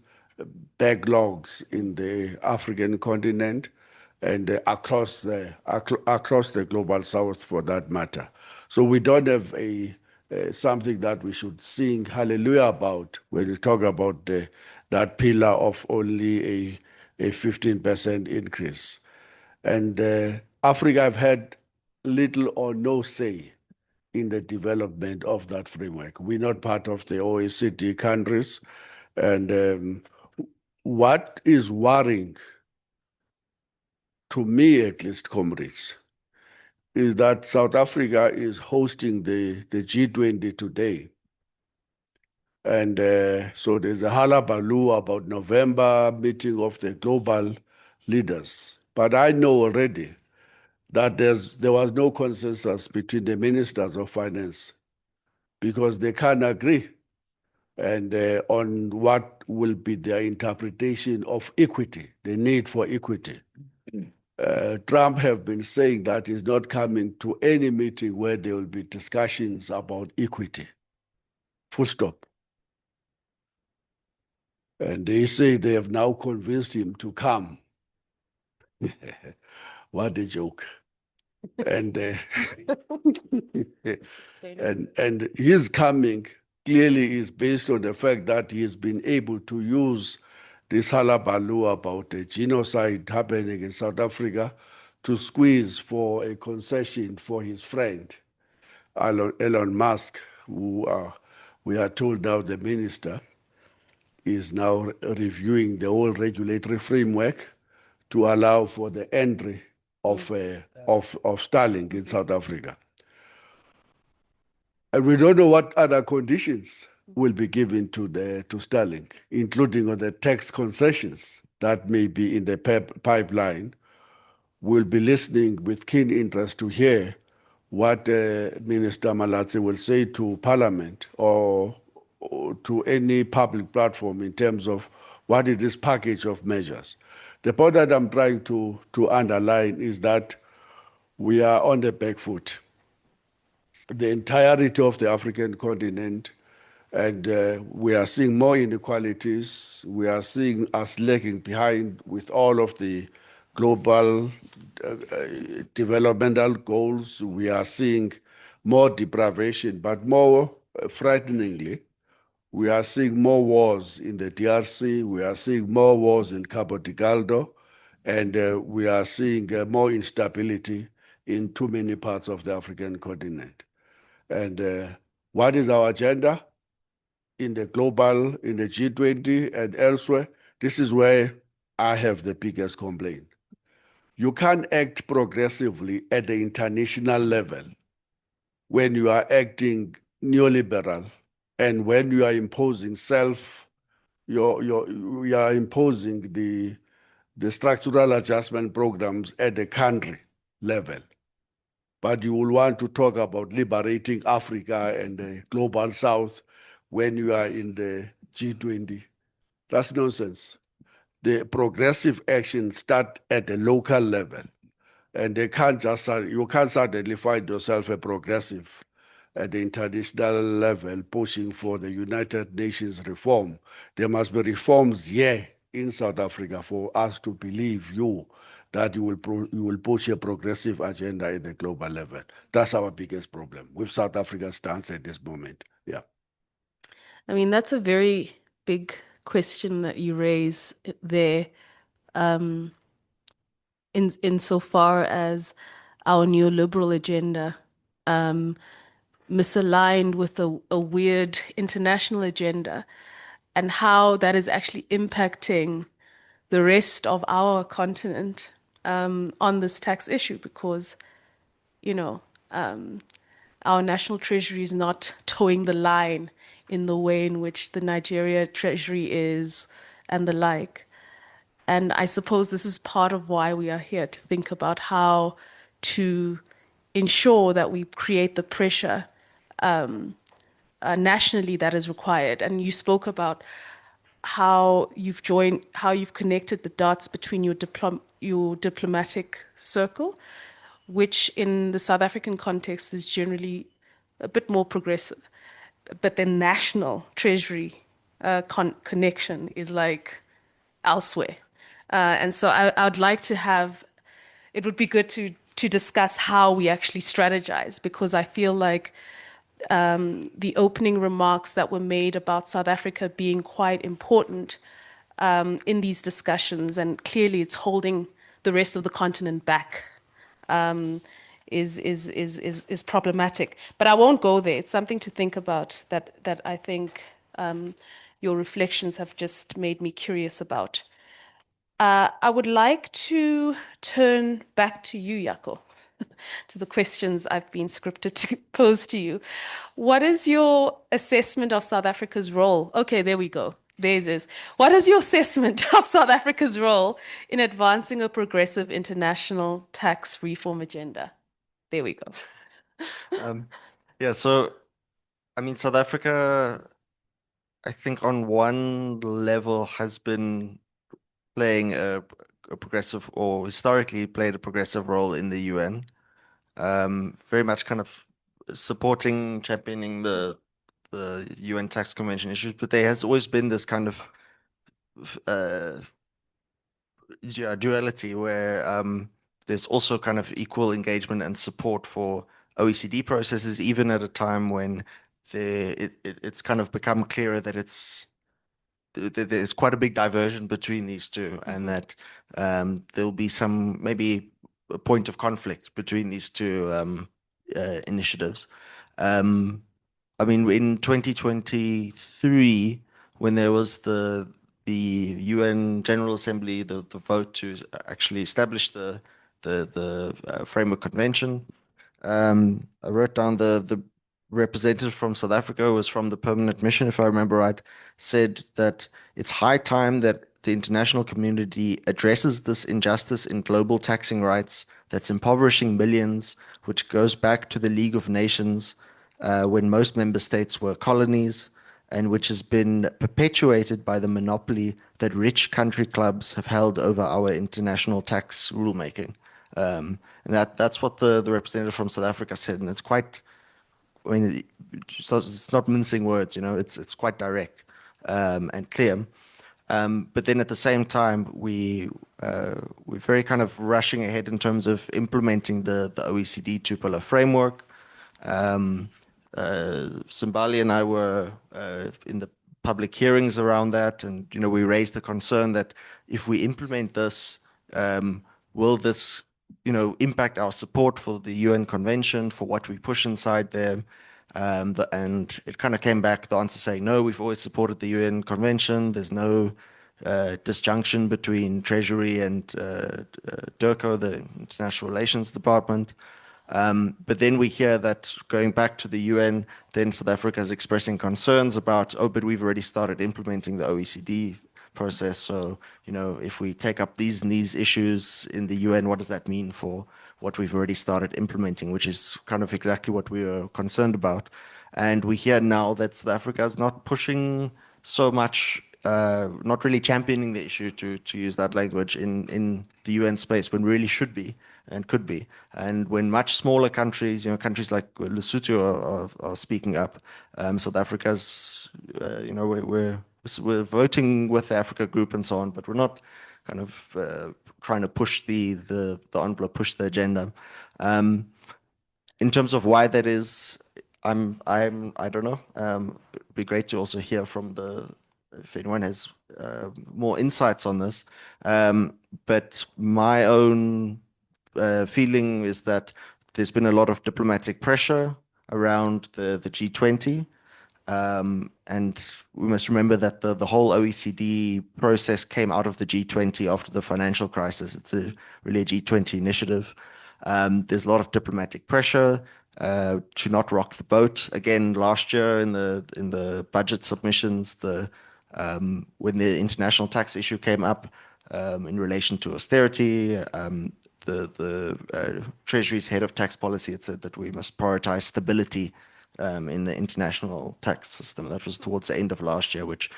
backlogs in the African continent and across the global south for that matter. So we don't have something that we should sing hallelujah about when we talk about that pillar of only a 15% increase. And Africa have had little or no say in the development of that framework. We're not part of the OECD countries. And what is worrying, to me at least, comrades, is that South Africa is hosting the G20 today. And so there's a hullabaloo about November meeting of the global leaders. But I know already that there was no consensus between the ministers of finance because they can't agree and on what will be their interpretation of equity, the need for equity. Trump have been saying that he's not coming to any meeting where there will be discussions about equity. Full stop. And they say they have now convinced him to come. What a joke. And and his coming clearly is based on the fact that he has been able to use this hullabaloo about a genocide happening in South Africa to squeeze for a concession for his friend, Elon Musk, who we are told now the minister is now reviewing the whole regulatory framework to allow for the entry of Starlink in South Africa. And we don't know what other conditions will be given to Starlink, including on the tax concessions that may be in the pipeline. We'll be listening with keen interest to hear what Minister Malatsi will say to Parliament or to any public platform in terms of what is this package of measures. The point that I'm trying to underline is that we are on the back foot. The entirety of the African continent, and we are seeing more inequalities. We are seeing us lagging behind with all of the global developmental goals. We are seeing more deprivation, but more frighteningly, we are seeing more wars in the DRC. We are seeing more wars in Cabo Delgado, and we are seeing more instability in too many parts of the African continent. And what is our agenda in the global, in the G20 and elsewhere? This is where I have the biggest complaint. You can't act progressively at the international level when you are acting neoliberal and when you are imposing you are imposing the structural adjustment programs at the country level. But you will want to talk about liberating Africa and the global south when you are in the G20. That's nonsense. The progressive action start at the local level. And you can't suddenly find yourself a progressive at the international level pushing for the United Nations reform. There must be reforms here in South Africa for us to believe that you will push a progressive agenda at the global level. That's our biggest problem with South Africa's stance at this moment. Yeah. I mean, that's a very big question that you raise there, insofar as our neoliberal agenda misaligned with a weird international agenda, and how that is actually impacting the rest of our continent on this tax issue, because, you know, our national treasury is not towing the line in the way in which the Nigeria treasury is and the like. And I suppose this is part of why we are here, to think about how to ensure that we create the pressure nationally that is required. And you spoke about how you've connected the dots between your diplomatic circle, which in the South African context is generally a bit more progressive, but the national treasury connection is like elsewhere. And so I'd like to have, it would be good to discuss how we actually strategize, because I feel like the opening remarks that were made about South Africa being quite important in these discussions, and clearly it's holding the rest of the continent back is problematic. But I won't go there. It's something to think about that I think your reflections have just made me curious about. I would like to turn back to you, Jaco, to the questions I've been scripted to pose to you. What is your assessment of South Africa's role? Okay, there we go. There it is. What is your assessment of South Africa's role in advancing a progressive international tax reform agenda? There we go. Yeah, so I mean, South Africa, I think on one level has been playing a progressive, or historically played a progressive role in the UN. Very much kind of supporting, championing the UN tax convention issues, but there has always been this kind of duality where there's also kind of equal engagement and support for OECD processes, even at a time when it's kind of become clearer that there's quite a big diversion between these two, and that there'll be some maybe a point of conflict between these two initiatives. I mean, in 2023, when there was the UN General Assembly, the vote to actually establish the framework convention, I wrote down the representative from South Africa, who was from the permanent mission, if I remember right, said that it's high time that the international community addresses this injustice in global taxing rights that's impoverishing millions, which goes back to the League of Nations when most member states were colonies, and which has been perpetuated by the monopoly that rich country clubs have held over our international tax rulemaking. And that's what the representative from South Africa said, and it's quite, I mean, it's not mincing words, you know, it's quite direct and clear. But then at the same time, we're very kind of rushing ahead in terms of implementing the OECD two-pillar framework. Simbali and I were in the public hearings around that, and you know, we raised the concern that if we implement this, will this, you know, impact our support for the UN Convention, for what we push inside there? And it kind of came back, the answer saying, no, we've always supported the UN Convention. There's no disjunction between Treasury and DIRCO, the International Relations Department. But then we hear that going back to the UN, then South Africa is expressing concerns about, oh, but we've already started implementing the OECD process. So, you know, if we take up these and these issues in the UN, what does that mean for what we've already started implementing, which is kind of exactly what we are concerned about. And we hear now that South Africa is not pushing so much, not really championing the issue, to use that language, in the UN space, when really should be and could be. And when much smaller countries, you know, countries like Lesotho are speaking up, South Africa's, you know, we're voting with the Africa group and so on, but we're not kind of trying to push the envelope, push the agenda. In terms of why that is, I don't know. It'd be great to also hear from if anyone has more insights on this. But my own feeling is that there's been a lot of diplomatic pressure around the G20. And we must remember that the whole OECD process came out of the G20 after the financial crisis. It's really a G20 initiative. There's a lot of diplomatic pressure to not rock the boat. Again, last year in the budget submissions, when the international tax issue came up in relation to austerity, the Treasury's head of tax policy had said that we must prioritize stability in the international tax system. That was towards the end of last year, which,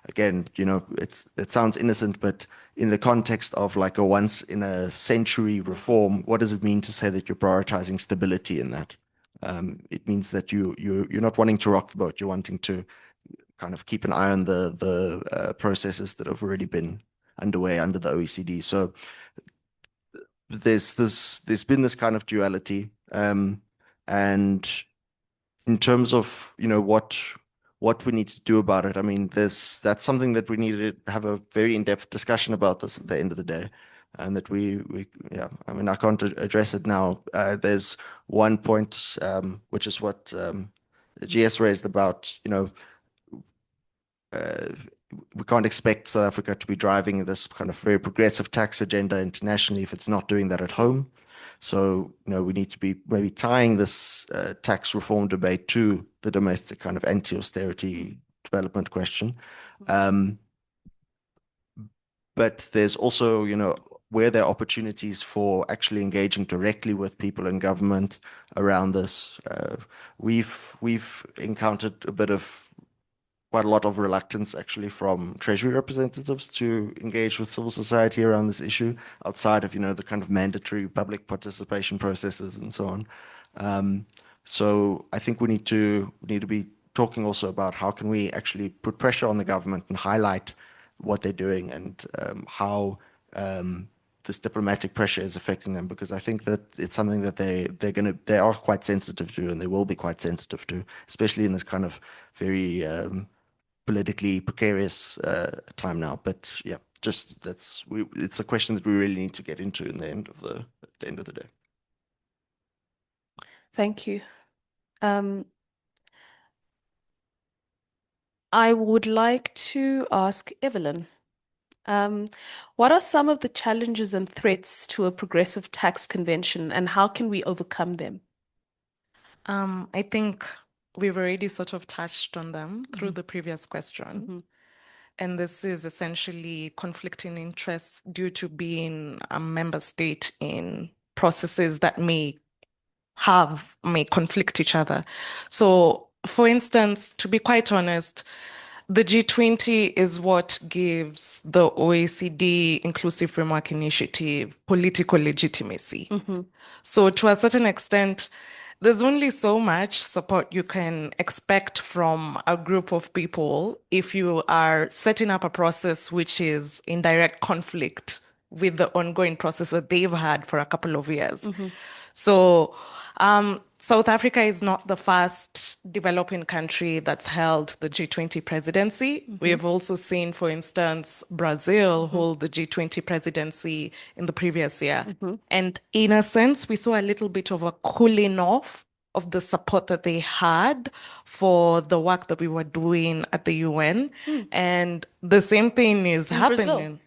again, you know, it sounds innocent, but in the context of like a once in a century reform, what does it mean to say that you're prioritizing stability in that? It means that you're not wanting to rock the boat. You're wanting to kind of keep an eye on the processes that have already been underway under the OECD. So there's been this kind of duality, and in terms of, you know, what we need to do about it, I mean, that's something that we need to have a very in-depth discussion about this at the end of the day. and that yeah, I mean, I can't address it now. There's one point, which is what GS raised about, we can't expect South Africa to be driving this kind of very progressive tax agenda internationally if it's not doing that at home. So, we need to be maybe tying this tax reform debate to the domestic kind of anti-austerity development question. But there's also, where there are opportunities for actually engaging directly with people in government around this. We've encountered quite a lot of reluctance actually from Treasury representatives to engage with civil society around this issue outside of, the kind of mandatory public participation processes and so on. So I think we need to be talking also about how can we actually put pressure on the government and highlight what they're doing and how this diplomatic pressure is affecting them, because I think that it's something that they are quite sensitive to, and they will be quite sensitive to, especially in this kind of very politically precarious time now. But yeah, it's a question that we really need to get into at the end of the day. Thank you. I would like to ask Evelyn, what are some of the challenges and threats to a progressive tax convention, and how can we overcome them? I think we've already sort of touched on them through the previous question. And this is essentially conflicting interests due to being a member state in processes that may conflict each other. So, for instance, to be quite honest, the G20 is what gives the OECD Inclusive Framework Initiative political legitimacy. So, to a certain extent, there's only so much support you can expect from a group of people if you are setting up a process which is in direct conflict with the ongoing process that they've had for a couple of years. So, South Africa is not the first developing country that's held the G20 presidency. We have also seen, for instance, Brazil hold the G20 presidency in the previous year. And in a sense, we saw a little bit of a cooling off of the support that they had for the work that we were doing at the UN. And the same thing is happening. Brazil?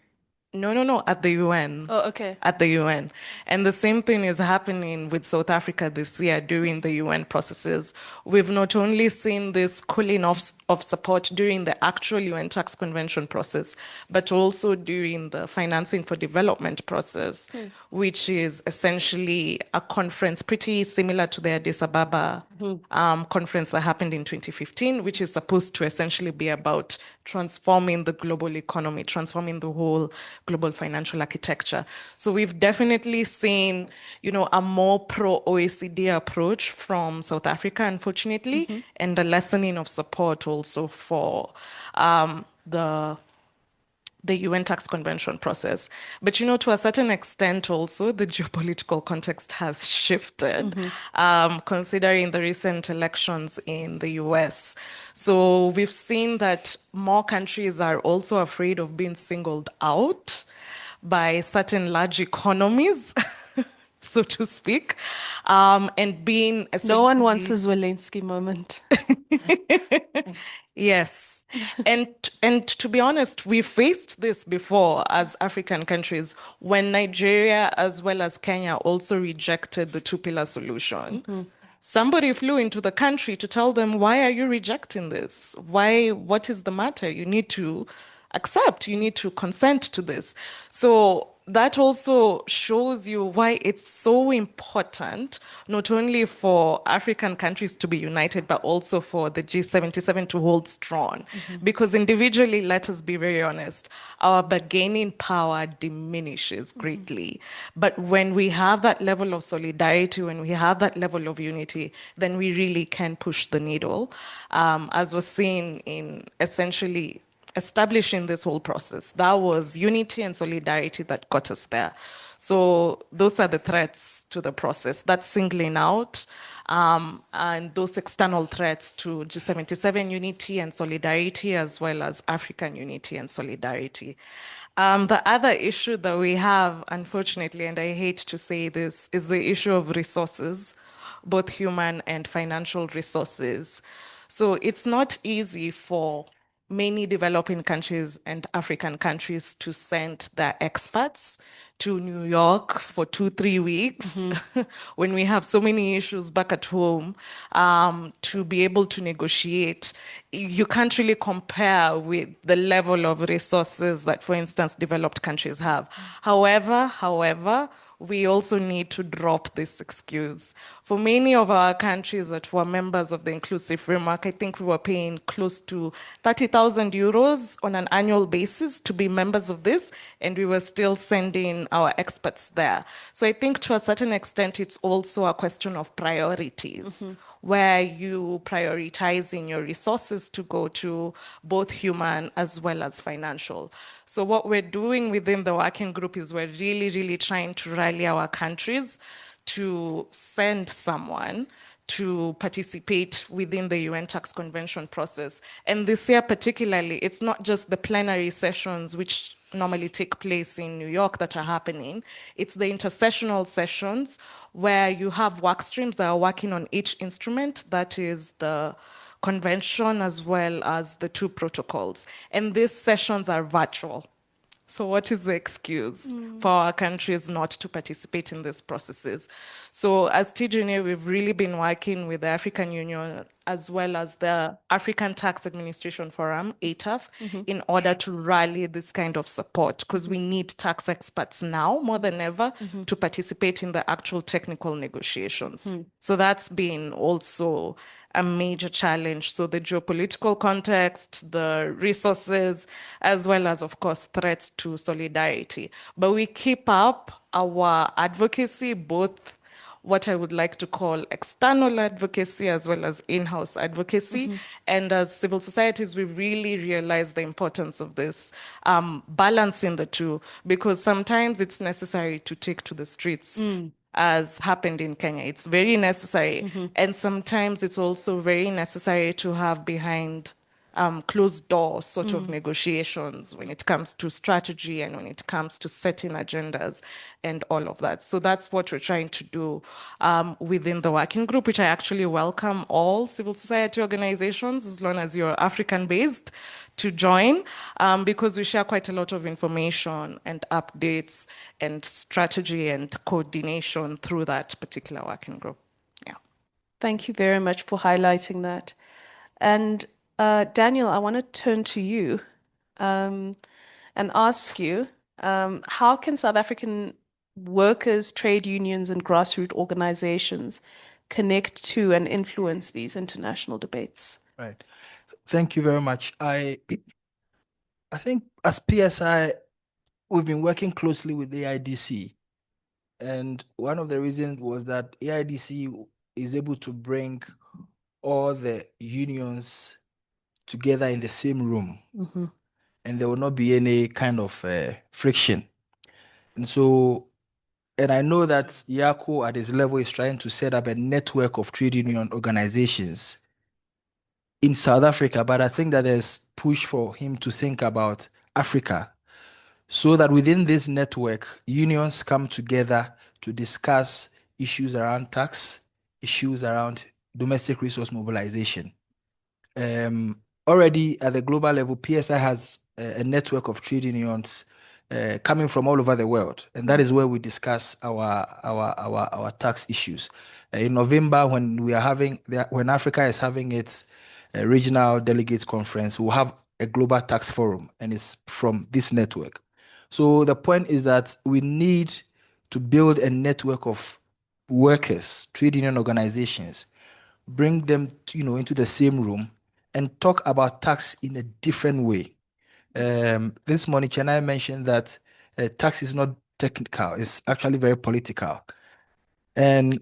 No, at the UN. Oh, okay. At the UN. And the same thing is happening with South Africa this year during the UN processes. We've not only seen this cooling off of support during the actual UN tax convention process, but also during the financing for development process, which is essentially a conference pretty similar to the Addis Ababa conference that happened in 2015, which is supposed to essentially be about transforming the global economy, transforming the whole global financial architecture. So we've definitely seen, a more pro-OECD approach from South Africa, unfortunately, and a lessening of support also for the UN tax convention process. But, to a certain extent also, the geopolitical context has shifted, considering the recent elections in the US. So we've seen that more countries are also afraid of being singled out by certain large economies, so to speak, and being No one wants a Zelensky moment. Yes. And to be honest, we faced this before as African countries when Nigeria as well as Kenya also rejected the two-pillar solution. Somebody flew into the country to tell them, why are you rejecting this? What is the matter? You need to accept, you need to consent to this. So that also shows you why it's so important, not only for African countries to be united, but also for the G77 to hold strong. Because individually, let us be very honest, our bargaining power diminishes greatly. But when we have that level of solidarity, when we have that level of unity, then we really can push the needle, as was seen in essentially establishing this whole process. That was unity and solidarity that got us there. So those are the threats to the process. That's singling out and those external threats to G77 unity and solidarity, as well as African unity and solidarity. The other issue that we have, unfortunately, and I hate to say this, is the issue of resources, both human and financial resources. So it's not easy for many developing countries and African countries to send their experts to New York for 2, 3 weeks when we have so many issues back at home to be able to negotiate. You can't really compare with the level of resources that, for instance, developed countries have. However, we also need to drop this excuse. For many of our countries that were members of the inclusive framework, I think we were paying close to 30,000 euros on an annual basis to be members of this, and we were still sending our experts there. So I think to a certain extent, it's also a question of priorities. Where you prioritizing your resources to go to both human as well as financial. So what we're doing within the working group is we're really trying to rally our countries to send someone to participate within the UN Tax Convention process. And this year particularly, it's not just the plenary sessions which normally take place in New York that are happening. It's the intersessional sessions where you have work streams that are working on each instrument, that is the convention as well as the 2 protocols. And these sessions are virtual. So what is the excuse for our countries not to participate in these processes? So as TGNA, we've really been working with the African Union as well as the African Tax Administration Forum, ATAF, in order to rally this kind of support, because we need tax experts now more than ever to participate in the actual technical negotiations. So that's been also a major challenge. So the geopolitical context, the resources, as well as, of course, threats to solidarity. But we keep up our advocacy, both what I would like to call external advocacy as well as in-house advocacy. And as civil societies, we really realize the importance of this, balancing the two, because sometimes it's necessary to take to the streets. As happened in Kenya. It's very necessary. And sometimes it's also very necessary to have behind closed door sort of negotiations when it comes to strategy and when it comes to setting agendas and all of that. So that's what we're trying to do within the working group, which I actually welcome all civil society organizations, as long as you're African-based, to join, because we share quite a lot of information and updates and strategy and coordination through that particular working group. Yeah. Thank you very much for highlighting that. And Daniel, I want to turn to you and ask you, how can South African workers, trade unions, and grassroots organizations connect to and influence these international debates? Right. Thank you very much. I think as PSI, we've been working closely with the AIDC. And one of the reasons was that AIDC is able to bring all the unions together in the same room. And there will not be any kind of friction. And so, and I know that Yako at his level is trying to set up a network of trade union organizations in South Africa, but I think that there's push for him to think about Africa, so that within this network, unions come together to discuss issues around tax, issues around domestic resource mobilization. Already at the global level, PSI has a network of trade unions coming from all over the world, and that is where we discuss our tax issues. In November, when Africa is having its regional delegates conference, we'll have a global tax forum, and it's from this network. So the point is that we need to build a network of workers, trade union organizations, bring them into the same room and talk about tax in a different way. This morning, Chennai mentioned that tax is not technical, it's actually very political. And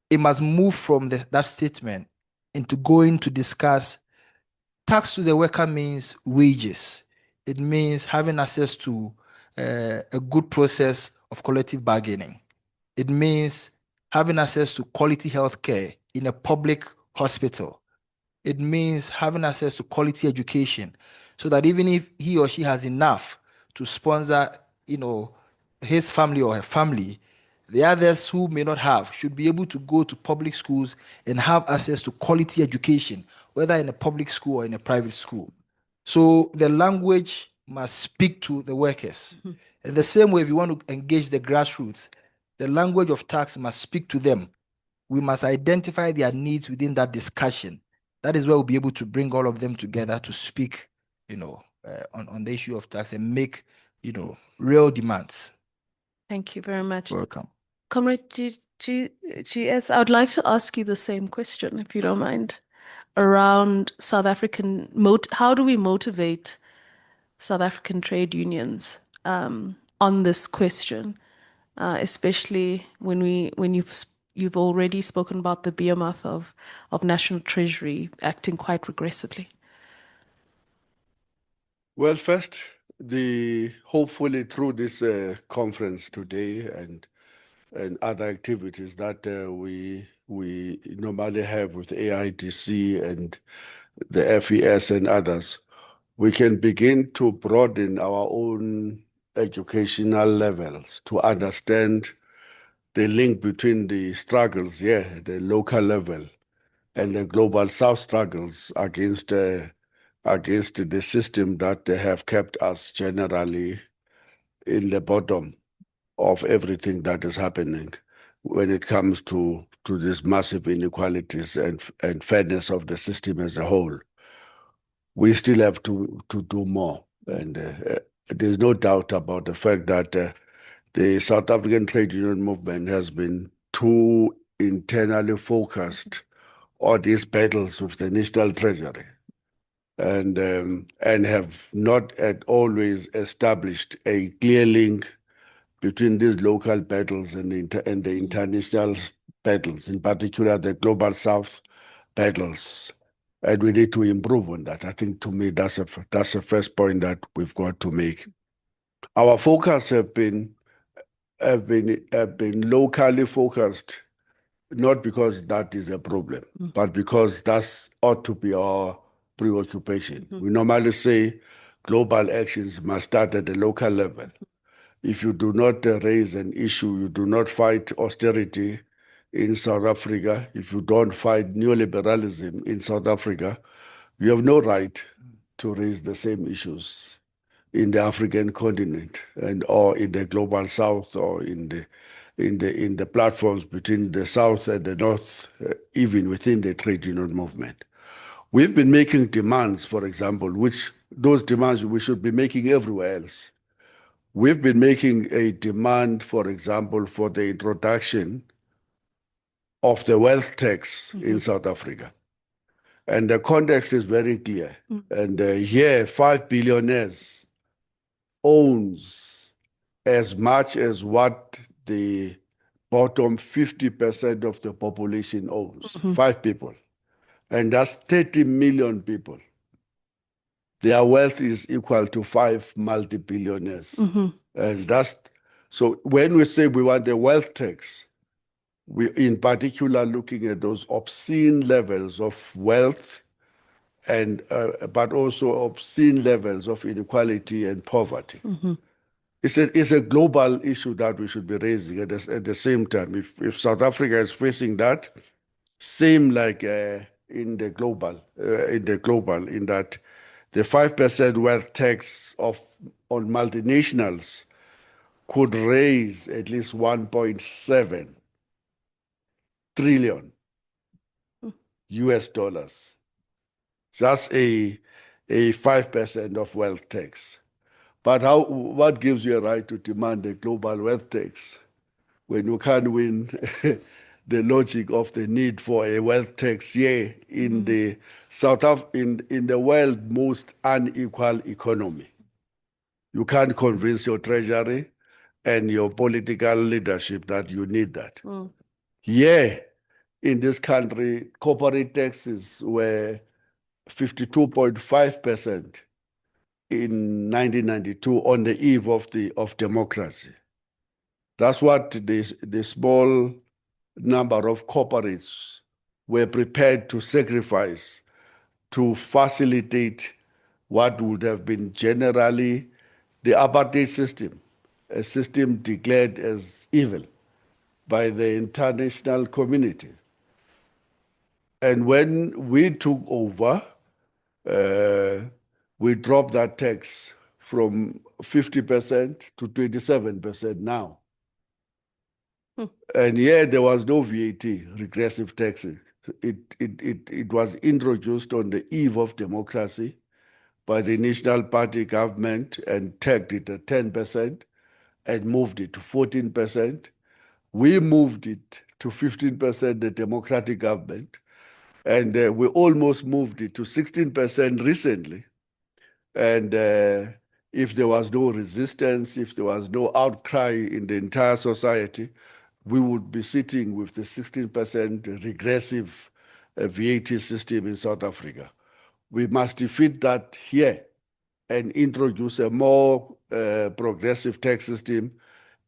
it must move from that statement into going to discuss tax to the worker means wages. It means having access to a good process of collective bargaining. It means having access to quality healthcare in a public hospital. It means having access to quality education, so that even if he or she has enough to sponsor, his family or her family. The others who may not have should be able to go to public schools and have access to quality education, whether in a public school or in a private school. So the language must speak to the workers. In the same way, if you want to engage the grassroots, the language of tax must speak to them. We must identify their needs within that discussion. That is where we'll be able to bring all of them together to speak, on the issue of tax and make, real demands. Thank you very much. Welcome. Comrade GS, I would like to ask you the same question, if you don't mind, around South African, how do we motivate South African trade unions on this question, especially when you've already spoken about the behemoth of National Treasury acting quite regressively? Well, first, hopefully through this conference today and other activities that we normally have with AIDC and the FES and others, we can begin to broaden our own educational levels to understand the link between the struggles here, the local level, and the global South struggles against the system that they have kept us generally in the bottom of everything that is happening when it comes to these massive inequalities and fairness of the system as a whole. We still have to do more. And there's no doubt about the fact that the South African trade union movement has been too internally focused on these battles with the National Treasury and have not always established a clear link between these local battles and the international battles, in particular the Global South battles. And we need to improve on that. I think, to me, that's the first point that we've got to make. Our focus have been locally focused, not because that is a problem, but because that ought to be our preoccupation. We normally say global actions must start at the local level. If you do not raise an issue, you do not fight austerity in South Africa, if you don't fight neoliberalism in South Africa, you have no right to raise the same issues in the African continent or in the global South or in the platforms between the South and the North, even within the trade union movement. We've been making demands, for example, which those demands we should be making everywhere else. We've been making a demand, for example, for the introduction of the wealth tax in South Africa. And the context is very clear. And here, 5 billionaires owns as much as what the bottom 50% of the population owns, 5 people. And that's 30 million people. Their wealth is equal to 5 multi-billionaires. And so when we say we want a wealth tax, we in particular looking at those obscene levels of wealth and but also obscene levels of inequality and poverty. It's a global issue that we should be raising at the same time. If South Africa is facing that, same like in the global, in that the 5% wealth tax on multinationals could raise at least 1.7 trillion US dollars. Just a 5% of wealth tax. But what gives you a right to demand a global wealth tax when you can't win the logic of the need for a wealth tax here in the in the world's most unequal economy? You can't convince your treasury and your political leadership that you need that. Here in this country, corporate taxes were 52.5% in 1992 on the eve of democracy. That's what the small number of corporates were prepared to sacrifice to facilitate what would have been generally the apartheid system, a system declared as evil by the international community. And when we took over, we dropped that tax from 50% to 27% now. And there was no VAT, regressive taxes. It was introduced on the eve of democracy by the National Party government and tagged it at 10% and moved it to 14%. We moved it to 15%, the democratic government, and we almost moved it to 16% recently. And if there was no resistance, if there was no outcry in the entire society, we would be sitting with the 16% regressive VAT system in South Africa. We must defeat that here and introduce a more progressive tax system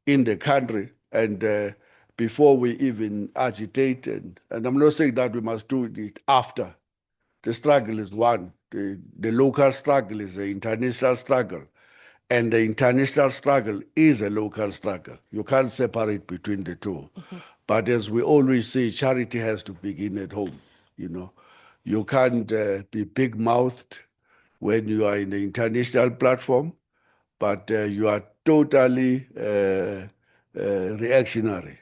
in the country. And before we even agitate, and I'm not saying that we must do it after. The struggle is one. The local struggle is the international struggle. And the international struggle is a local struggle. You can't separate between the two. But as we always say, charity has to begin at home. You can't be big-mouthed when you are in the international platform, but you are totally reactionary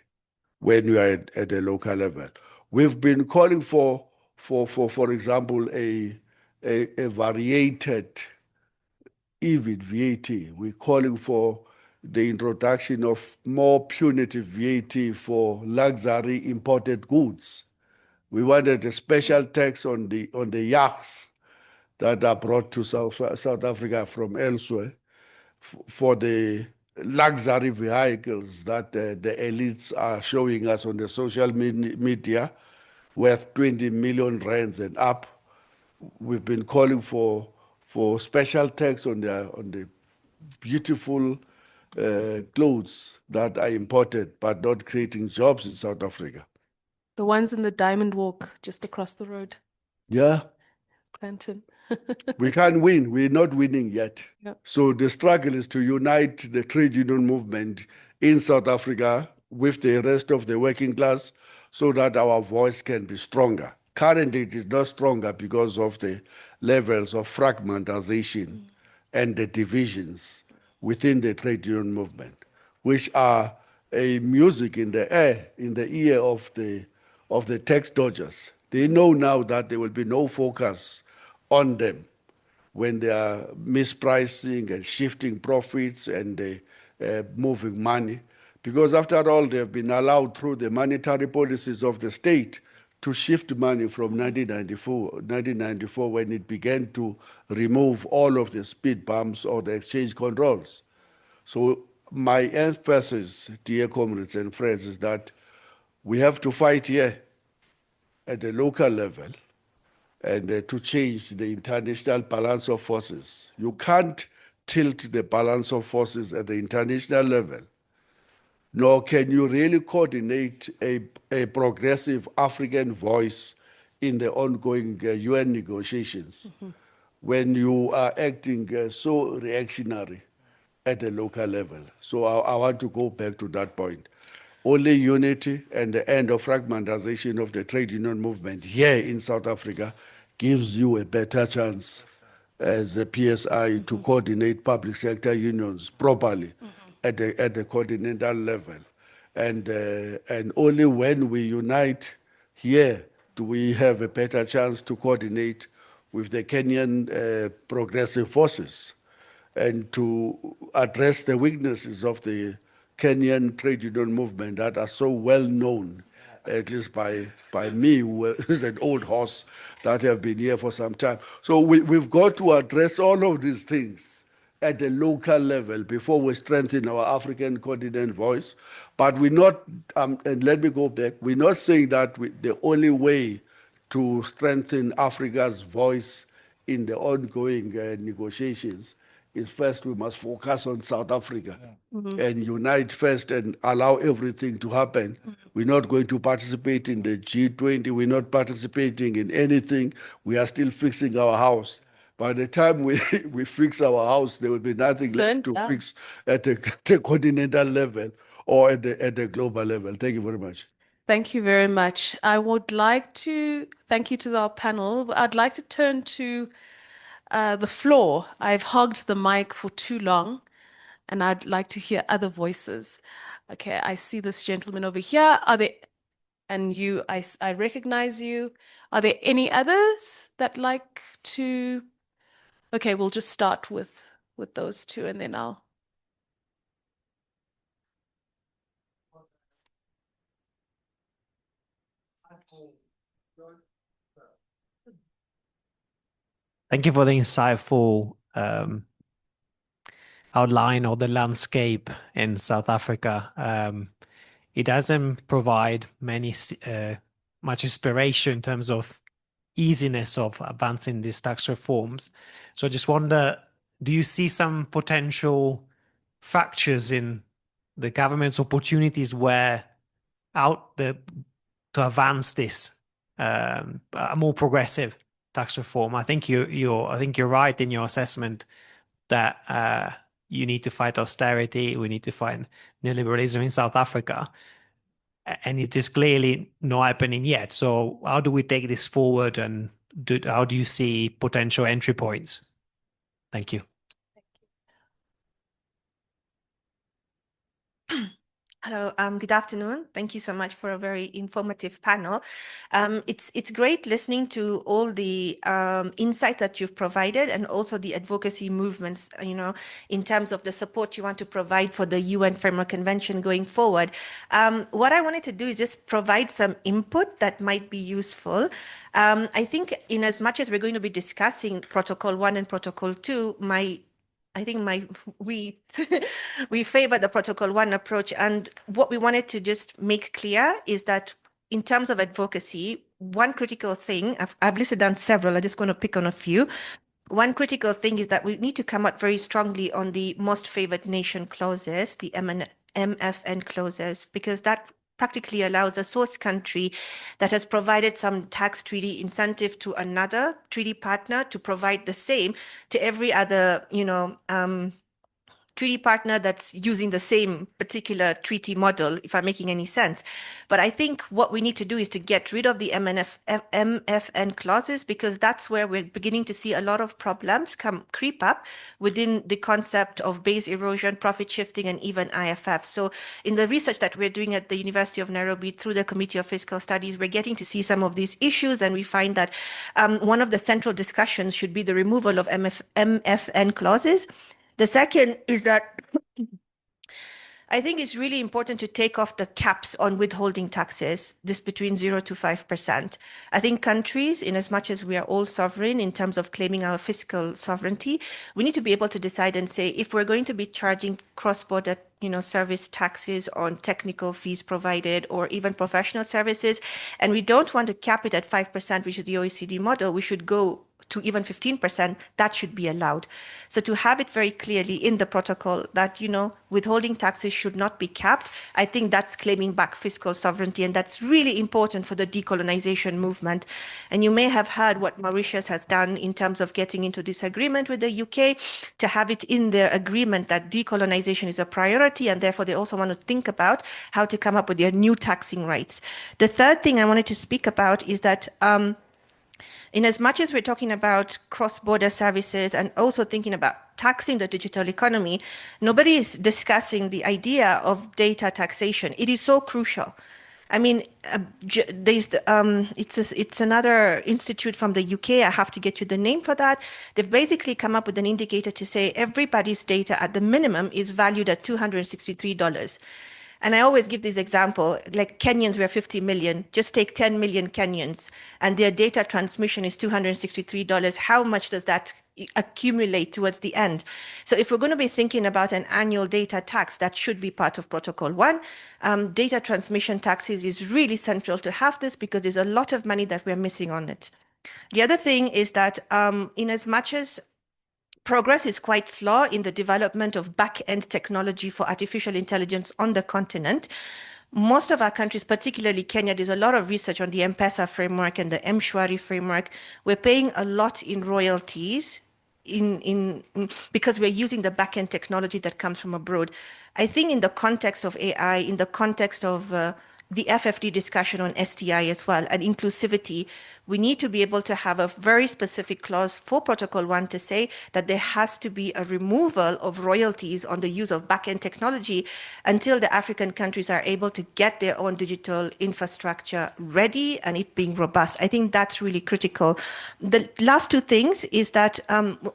when you are at a local level. We've been calling for example, a variated even VAT. We're calling for the introduction of more punitive VAT for luxury imported goods. We wanted a special tax on the yachts that are brought to South Africa from elsewhere for the luxury vehicles that the elites are showing us on the social media, worth 20 million rands and up. We've been calling for special tax on the beautiful clothes that are imported but not creating jobs in South Africa. The ones in the Diamond Walk just across the road. Yeah. Clinton. We can't win. We're not winning yet. Yep. So the struggle is to unite the trade union movement in South Africa with the rest of the working class so that our voice can be stronger. Currently, it is not stronger because of the levels of fragmentization and the divisions within the trade union movement, which are a music in the air, in the ear of the tax dodgers. They know now that there will be no focus on them when they are mispricing and shifting profits and moving money. Because after all, they have been allowed through the monetary policies of the state to shift money from 1994 when it began to remove all of the speed bumps or the exchange controls. So my emphasis, dear comrades and friends, is that we have to fight here at the local level and to change the international balance of forces. You can't tilt the balance of forces at the international level, nor can you really coordinate a progressive African voice in the ongoing UN negotiations when you are acting so reactionary at the local level. So I want to go back to that point. Only unity and the end of fragmentization of the trade union movement here in South Africa gives you a better chance as a PSI to coordinate public sector unions properly at the continental level. And only when we unite here do we have a better chance to coordinate with the Kenyan progressive forces and to address the weaknesses of the Kenyan trade union movement that are so well known, at least by me, who is an old horse that have been here for some time. So we've got to address all of these things at the local level before we strengthen our African continent voice. But we're not, and let me go back, we're not saying that the only way to strengthen Africa's voice in the ongoing negotiations is first we must focus on South Africa and unite first and allow everything to happen. We're not going to participate in the G20. We're not participating in anything. We are still fixing our house. By the time we, we fix our house, there will be nothing left to fix at the continental level or at the global level. Thank you very much. Thank you very much. I would like to thank you to our panel. I'd like to turn to the floor. I've hogged the mic for too long, and I'd like to hear other voices. Okay, I see this gentleman over here. Are there, and you, I recognize you. Are there any others that like to? Okay, we'll just start with those two, and then I'll. Thank you for the insightful outline of the landscape in South Africa. It doesn't provide much inspiration in terms of easiness of advancing these tax reforms. So I just wonder, do you see some potential fractures in the government's opportunities where to advance this a more progressive tax reform? I think you're right in your assessment that you need to fight austerity. We need to fight neoliberalism in South Africa, and it is clearly not happening yet. So how do we take this forward, and how do you see potential entry points? Thank you. Hello, good afternoon. Thank you so much for a very informative panel. It's great listening to all the insights that you've provided and also the advocacy movements, in terms of the support you want to provide for the UN Framework Convention going forward. What I wanted to do is just provide some input that might be useful. I think in as much as we're going to be discussing Protocol 1 and Protocol 2, we favor the Protocol 1 approach. And what we wanted to just make clear is that in terms of advocacy, one critical thing, I've listed down several, I'm just going to pick on a few. One critical thing is that we need to come out very strongly on the most favored nation clauses, the MFN clauses, because that practically allows a source country that has provided some tax treaty incentive to another treaty partner to provide the same to every other, treaty partner that's using the same particular treaty model, if I'm making any sense. But I think what we need to do is to get rid of the MFN clauses, because that's where we're beginning to see a lot of problems creep up within the concept of base erosion, profit shifting, and even IFF. So in the research that we're doing at the University of Nairobi through the Committee of Fiscal Studies, we're getting to see some of these issues, and we find that one of the central discussions should be the removal of MFN clauses. The second is that I think it's really important to take off the caps on withholding taxes, this between 0 to 5%. I think countries, in as much as we are all sovereign in terms of claiming our fiscal sovereignty, we need to be able to decide and say, if we're going to be charging cross-border service taxes on technical fees provided or even professional services, and we don't want to cap it at 5%, which is the OECD model, we should go to even 15%, that should be allowed. So to have it very clearly in the protocol that, withholding taxes should not be capped, I think that's claiming back fiscal sovereignty, and that's really important for the decolonization movement. And you may have heard what Mauritius has done in terms of getting into this agreement with the UK to have it in their agreement that decolonization is a priority, and therefore they also want to think about how to come up with their new taxing rights. The third thing I wanted to speak about is that in as much as we're talking about cross-border services and also thinking about taxing the digital economy, nobody is discussing the idea of data taxation. It is so crucial. I mean, it's another institute from the UK. I have to get you the name for that. They've basically come up with an indicator to say everybody's data at the minimum is valued at $263. And I always give this example, like Kenyans, we're 50 million. Just take 10 million Kenyans, and their data transmission is $263. How much does that accumulate towards the end? So if we're going to be thinking about an annual data tax, that should be part of Protocol 1. Data transmission taxes is really central to have this, because there's a lot of money that we're missing on it. The other thing is that in as much as progress is quite slow in the development of back-end technology for artificial intelligence on the continent, most of our countries, particularly Kenya, there's a lot of research on the M-Pesa framework and the M-Shwari framework. We're paying a lot in royalties because we're using the backend technology that comes from abroad. I think in the context of AI, in the context of the FFD discussion on STI as well and inclusivity, we need to be able to have a very specific clause for Protocol 1 to say that there has to be a removal of royalties on the use of backend technology until the African countries are able to get their own digital infrastructure ready and it being robust. I think that's really critical. The last two things is that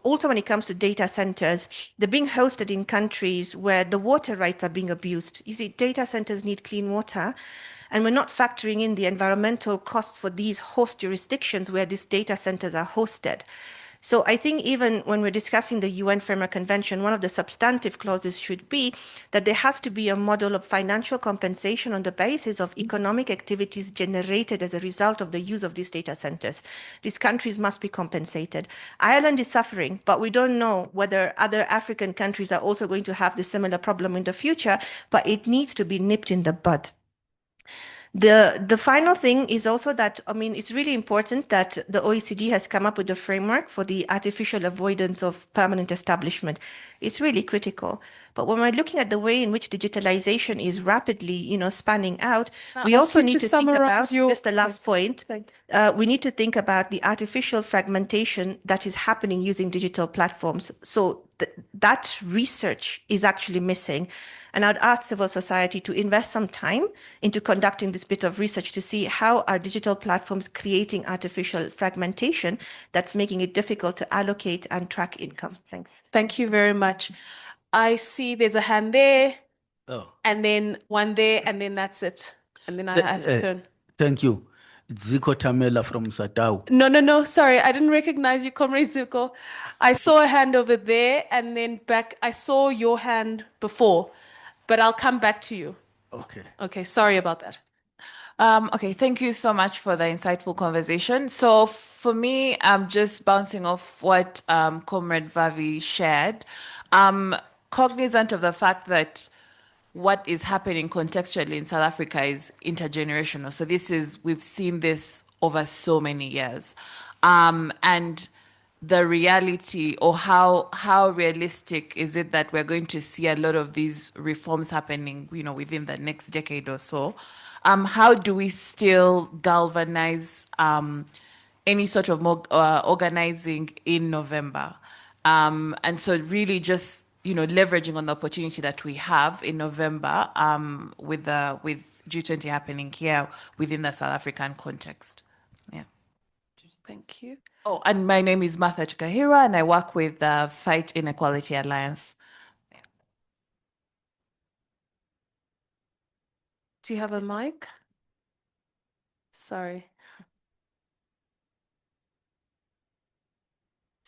also when it comes to data centers, they're being hosted in countries where the water rights are being abused. You see, data centers need clean water. And we're not factoring in the environmental costs for these host jurisdictions where these data centers are hosted. So I think even when we're discussing the UN Framework Convention, one of the substantive clauses should be that there has to be a model of financial compensation on the basis of economic activities generated as a result of the use of these data centers. These countries must be compensated. Ireland is suffering, but we don't know whether other African countries are also going to have the similar problem in the future, but it needs to be nipped in the bud. The final thing is also that, I mean, it's really important that the OECD has come up with a framework for the artificial avoidance of permanent establishment. It's really critical. But when we're looking at the way in which digitalization is rapidly, spanning out, we also need to think about, just the last point, we need to think about the artificial fragmentation that is happening using digital platforms. So that research is actually missing. And I'd ask civil society to invest some time into conducting this bit of research to see how are digital platforms creating artificial fragmentation that's making it difficult to allocate and track income. Thanks. Thank you very much. I see there's a hand there, Oh, and then one there, and then that's it. And then I have to turn. thank you. Ziko Tamela from Satau. No. Sorry, I didn't recognize you, Comrade Zuko. I saw a hand over there, and then back. I saw your hand before, but I'll come back to you. Okay. Okay, sorry about that. Okay, thank you so much for the insightful conversation. So for me, I'm just bouncing off what Comrade Vavi shared. Cognizant of the fact that what is happening contextually in South Africa is intergenerational. So we've seen this over so many years. And the reality, or how realistic is it that we're going to see a lot of these reforms happening, within the next decade or so? How do we still galvanize any sort of more organizing in November? And so really just leveraging on the opportunity that we have in November with G20 happening here within the South African context. Yeah. Thank you. Oh, and my name is Martha Chikahira, and I work with the Fight Inequality Alliance. Do you have a mic? Sorry.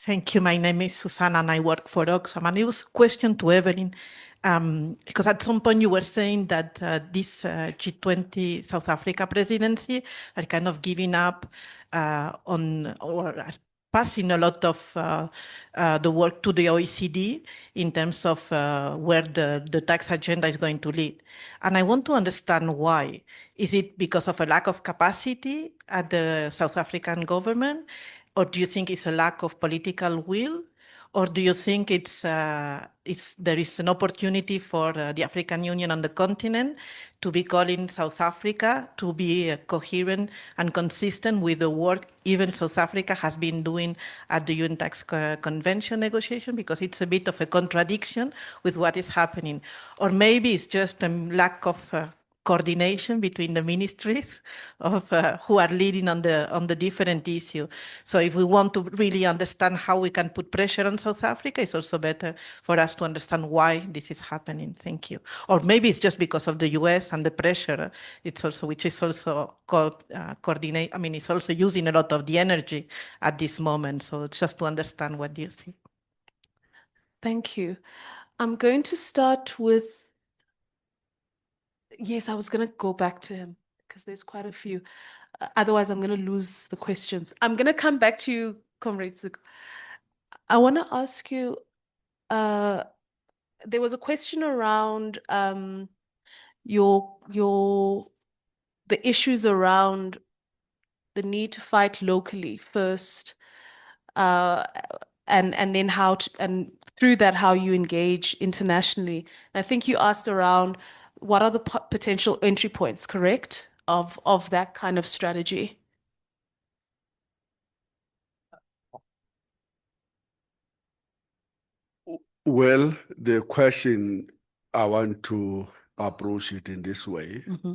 Thank you. My name is Susanna and I work for Oxfam. And it was a question to Evelyn, because at some point you were saying that this G20 South Africa presidency are kind of giving up on or are passing a lot of the work to the OECD in terms of where the tax agenda is going to lead. And I want to understand why. Is it because of a lack of capacity at the South African government? Or do you think it's a lack of political will? Or do you think there is an opportunity for the African Union and the continent to be calling South Africa to be coherent and consistent with the work even South Africa has been doing at the UN Tax Convention negotiation? Because it's a bit of a contradiction with what is happening. Or maybe it's just a lack of coordination between the ministries of who are leading on the different issue. So if we want to really understand how we can put pressure on South Africa, it's also better for us to understand why this is happening. Thank you. Or maybe it's just because of the US and the pressure. Which is also called coordinate. I mean, it's also using a lot of the energy at this moment. So just to understand what you think. Thank you. I'm going to start with. Yes, I was going to go back to him because there's quite a few. Otherwise, I'm going to lose the questions. I'm going to come back to you, Comrade Zuko. I want to ask you, there was a question around the issues around the need to fight locally first, and then how to, and through that, how you engage internationally. I think you asked around what are the potential entry points, correct, of that kind of strategy? Well, the question, I want to approach it in this way. Mm-hmm.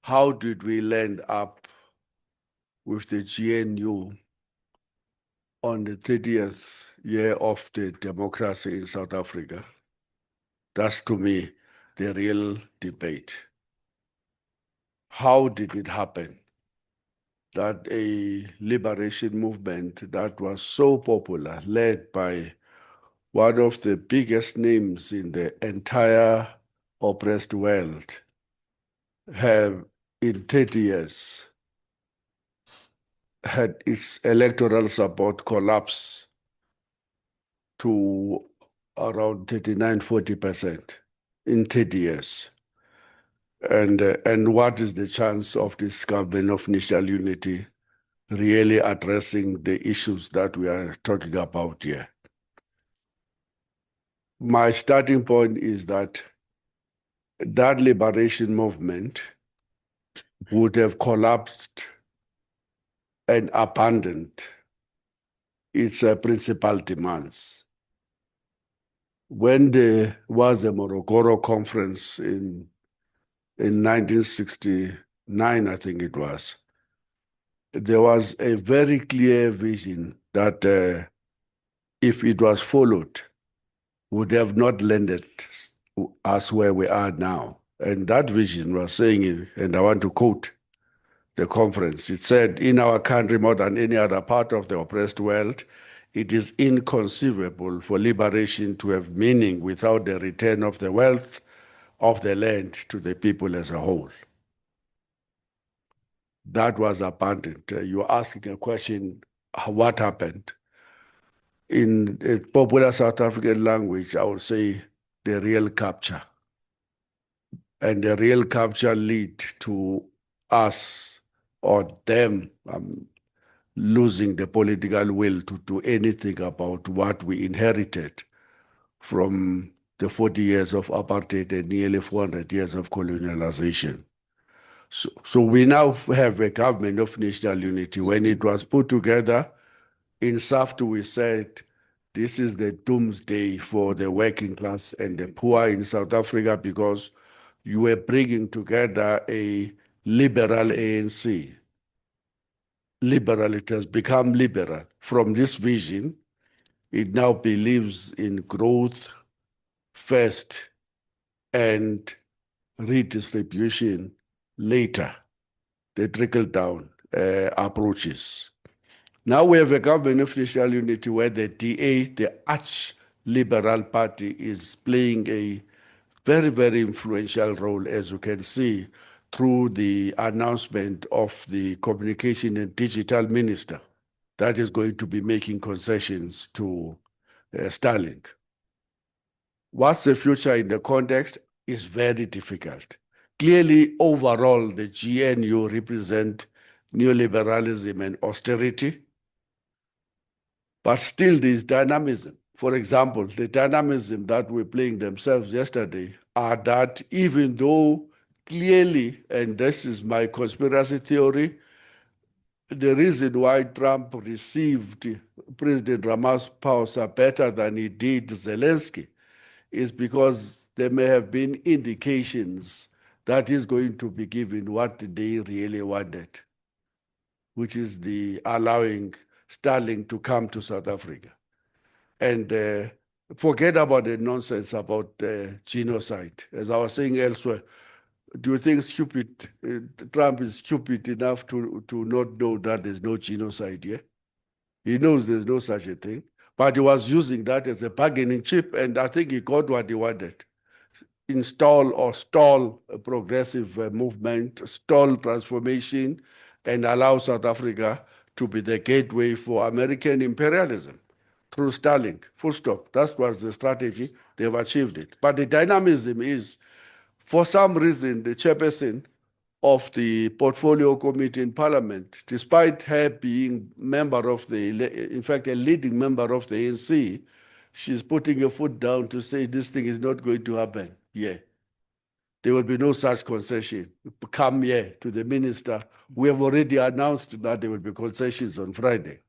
How did we land up with the GNU on the 30th year of the democracy in South Africa? That's, to me, the real debate. How did it happen that a liberation movement that was so popular, led by one of the biggest names in the entire oppressed world, have in 30 years had its electoral support collapse to around 39–40% in 30 years? And what is the chance of this government of national unity really addressing the issues that we are talking about here? My starting point is that that liberation movement would have collapsed and abandoned its principal demands. When there was a Morogoro conference in 1969, I think it was, there was a very clear vision that if it was followed, would have not landed us where we are now. And that vision was saying, and I want to quote the conference, it said, in our country, more than any other part of the oppressed world, it is inconceivable for liberation to have meaning without the return of the wealth of the land to the people as a whole. That was abandoned. You're asking a question, what happened? In a popular South African language, I would say the real capture. And the real capture lead to us or them losing the political will to do anything about what we inherited from the 40 years of apartheid and nearly 400 years of colonialization. So we now have a government of national unity. When it was put together, in SAFTU we said, this is the doomsday for the working class and the poor in South Africa because you were bringing together a liberal ANC. Liberal, it has become liberal. From this vision, it now believes in growth first and redistribution later, the trickle-down approaches. Now we have a government of national unity where the DA, the arch-liberal party, is playing a very, very influential role, as you can see, through the announcement of the communication and digital minister that is going to be making concessions to Starlink. What's the future in the context is very difficult. Clearly, overall, the GNU represent neoliberalism and austerity, but still there's dynamism. For example, the dynamism that were playing themselves yesterday are that even though clearly, and this is my conspiracy theory, the reason why Trump received President Ramaphosa better than he did Zelensky is because there may have been indications that he's going to be given what they really wanted, which is the allowing Starlink to come to South Africa. And forget about the nonsense about genocide. As I was saying elsewhere, do you think Trump is stupid enough to not know that there's no genocide here? He knows there's no such a thing, but he was using that as a bargaining chip, and I think he got what he wanted. Install or stall a progressive movement, stall transformation, and allow South Africa to be the gateway for American imperialism through Starlink, full stop. That was the strategy. They've achieved it. But the dynamism is, for some reason, the chairperson of the portfolio committee in Parliament, despite her being member of in fact, a leading member of the ANC, she's putting her foot down to say this thing is not going to happen. Yeah. There will be no such concession. Come here to the minister. We have already announced that there will be concessions on Friday.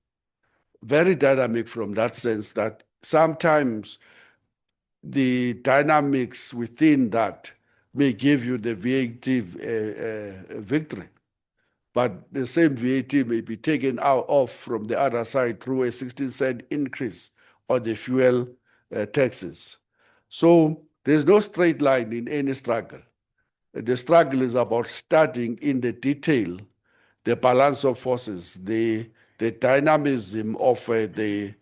Very dynamic from that sense that sometimes the dynamics within that may give you the VAT victory, but the same VAT may be taken off from the other side through a 16-cent increase on the fuel taxes. So there's no straight line in any struggle. The struggle is about studying in the detail the balance of forces, the dynamism of the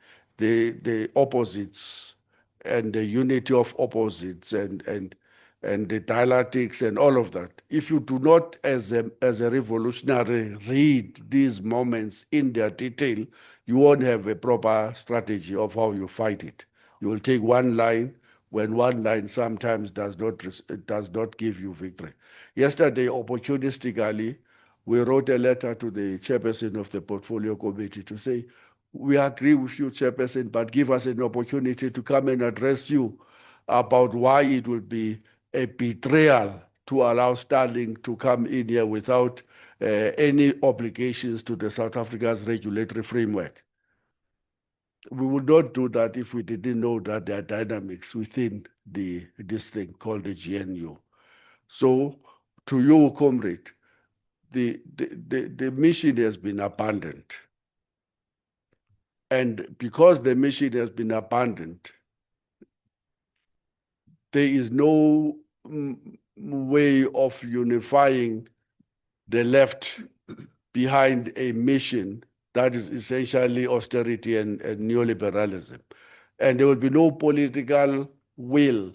opposites and the unity of opposites and the dialectics and all of that. If you do not, as a revolutionary, read these moments in their detail, you won't have a proper strategy of how you fight it. You will take one line when one line sometimes does not give you victory. Yesterday, opportunistically, we wrote a letter to the chairperson of the portfolio committee to say, we agree with you, chairperson, but give us an opportunity to come and address you about why it will be a betrayal to allow Sterling to come in here without any obligations to the South Africa's regulatory framework. We would not do that if we didn't know that there are dynamics within this thing called the GNU. So, to you, comrade, the mission has been abandoned. And because the mission has been abandoned, there is no way of unifying the left behind a mission that is essentially austerity and neoliberalism. And there will be no political will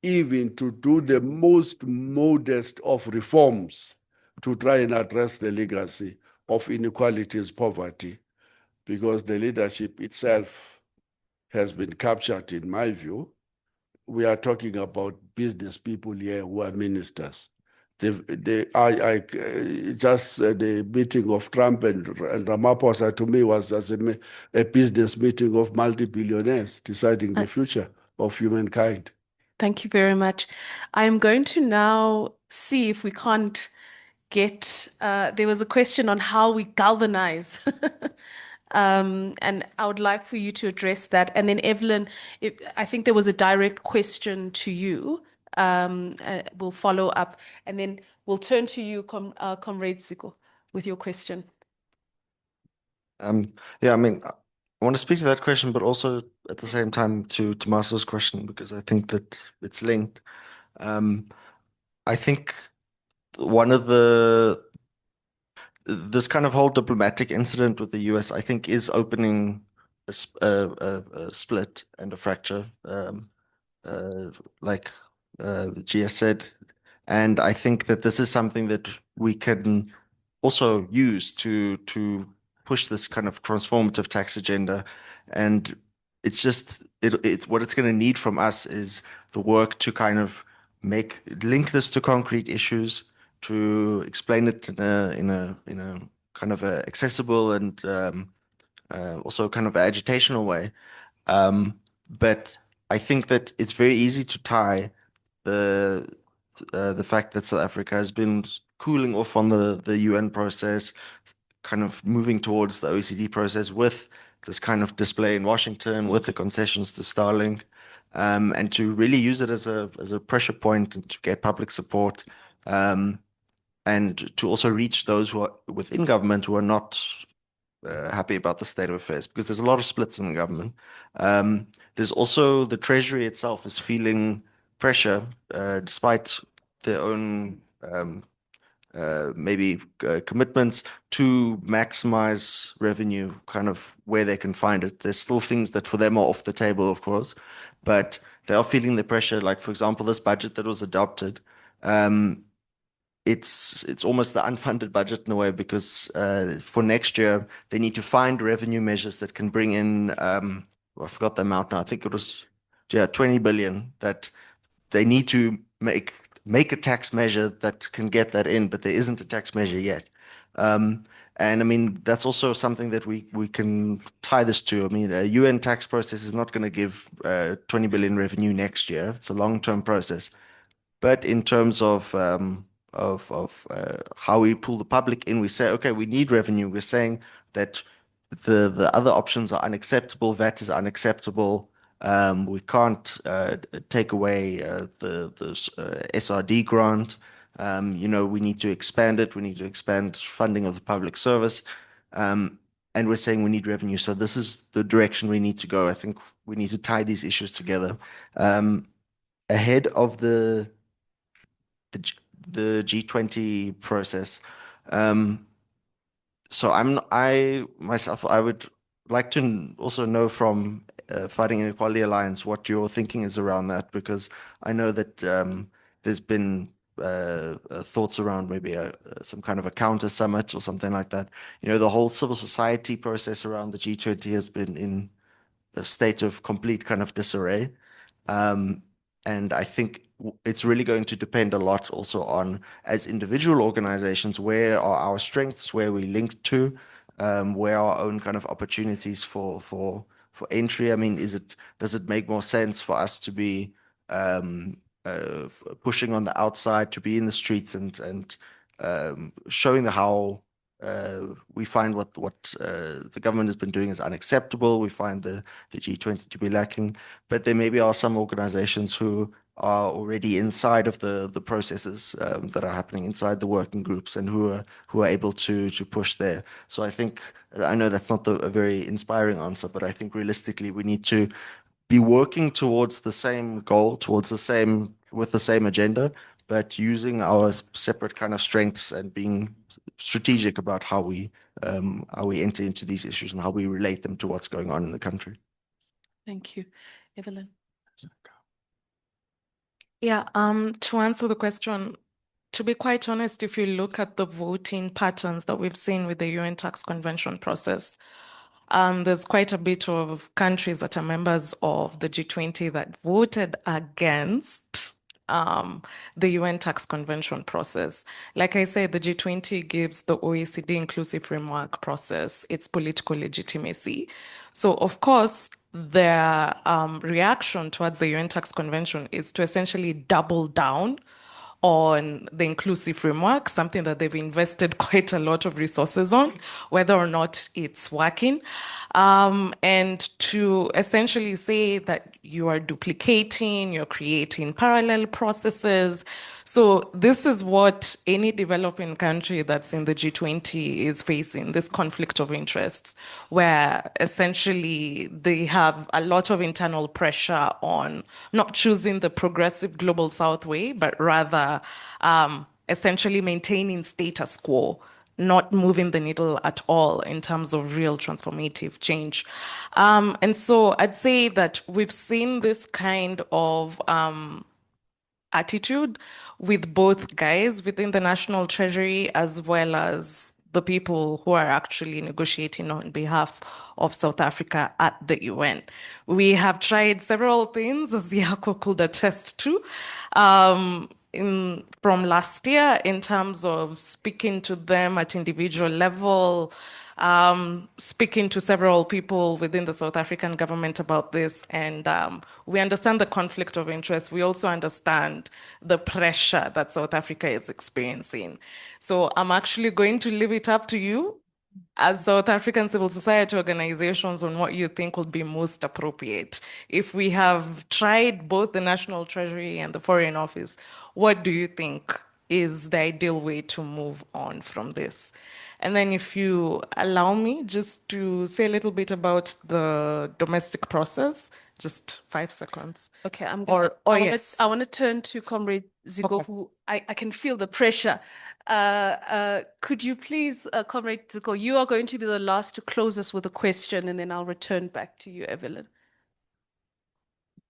even to do the most modest of reforms to try and address the legacy of inequalities, poverty, because the leadership itself has been captured, in my view. We are talking about business people here who are ministers. The meeting of Trump and Ramaphosa to me was as a business meeting of multi-billionaires deciding the future of humankind. Thank you very much. I'm going to now see if we can't get, there was a question on how we galvanize. And I would like for you to address that. And then Evelyn, I think there was a direct question to you. We'll follow up and then we'll turn to you, Comrade Ziko, with your question. Yeah, I mean, I want to speak to that question, but also at the same time to Marcel's question, because I think that it's linked. I think one of this kind of whole diplomatic incident with the US, I think, is opening a split and a fracture, like the GS said. And I think that this is something that we can also use to push this kind of transformative tax agenda. And it's just, it's what it's going to need from us is the work to kind of link this to concrete issues, to explain it in a kind of a accessible and also kind of agitational way. But I think that it's very easy to tie the fact that South Africa has been cooling off on the UN process, kind of moving towards the OECD process with this kind of display in Washington, with the concessions to Starlink, and to really use it as a pressure point and to get public support, and to also reach those who are within government who are not happy about the state of affairs, because there's a lot of splits in the government. There's also the Treasury itself is feeling pressure, despite their own maybe commitments to maximize revenue, kind of where they can find it. There's still things that for them are off the table, of course, but they are feeling the pressure. Like, for example, this budget that was adopted, it's almost the unfunded budget in a way, because for next year, they need to find revenue measures that can bring in, I forgot the amount now, I think it was 20 billion that they need to make make a tax measure that can get that in, but there isn't a tax measure yet. And I mean, that's also something that we can tie this to. I mean, a UN tax process is not going to give 20 billion revenue next year. It's a long-term process. But in terms of how we pull the public in, we say, okay, we need revenue. We're saying that the other options are unacceptable. VAT is unacceptable. We can't take away the SRD grant. You know, we need to expand it. We need to expand funding of the public service. And we're saying we need revenue. So this is the direction we need to go. I think we need to tie these issues together. Ahead of the G20 process. So I myself, I would like to also know from Fighting Inequality Alliance what your thinking is around that, because I know that there's been thoughts around maybe some kind of a counter summit or something like that. You know, the whole civil society process around the G20 has been in a state of complete kind of disarray. And I think it's really going to depend a lot also on, as individual organizations, where are our strengths, where we link to, where are our own kind of opportunities for entry. I mean, does it make more sense for us to be pushing on the outside, to be in the streets and showing how we find what the government has been doing is unacceptable. We find the G20 to be lacking, but there maybe are some organizations who are already inside of the processes that are happening inside the working groups and who are able to push there. So I think, I know that's not a very inspiring answer, but I think realistically we need to be working towards the same goal, with the same agenda, but using our separate kind of strengths and being strategic about how we enter into these issues and how we relate them to what's going on in the country. Thank you. Evelyn. Yeah, to answer the question, to be quite honest, if you look at the voting patterns that we've seen with the UN Tax Convention process, there's quite a bit of countries that are members of the G20 that voted against the UN Tax Convention process. Like I said, the G20 gives the OECD inclusive framework process its political legitimacy. So, of course, their reaction towards the UN Tax Convention is to essentially double down on the inclusive framework, something that they've invested quite a lot of resources on, whether or not it's working. And to essentially say that you are duplicating, you're creating parallel processes. So this is what any developing country that's in the G20 is facing, this conflict of interests, where essentially they have a lot of internal pressure on not choosing the progressive global south way, but rather essentially maintaining status quo, not moving the needle at all in terms of real transformative change. And so I'd say that we've seen this kind of attitude with both guys within the National Treasury as well as the people who are actually negotiating on behalf of South Africa at the UN. We have tried several things, as Yako could attest to, from last year in terms of speaking to them at individual level, speaking to several people within the South African government about this, and we understand the conflict of interest. We also understand the pressure that South Africa is experiencing. So I'm actually going to leave it up to you as South African civil society organizations on what you think would be most appropriate. If we have tried both the National Treasury and the Foreign Office, what do you think is the ideal way to move on from this? And then if you allow me just to say a little bit about the domestic process, just 5 seconds. Okay, Yes. I want to turn to Comrade Zigo, who I can feel the pressure. Could you please, Comrade Zigo, you are going to be the last to close us with a question, and then I'll return back to you, Evelyn.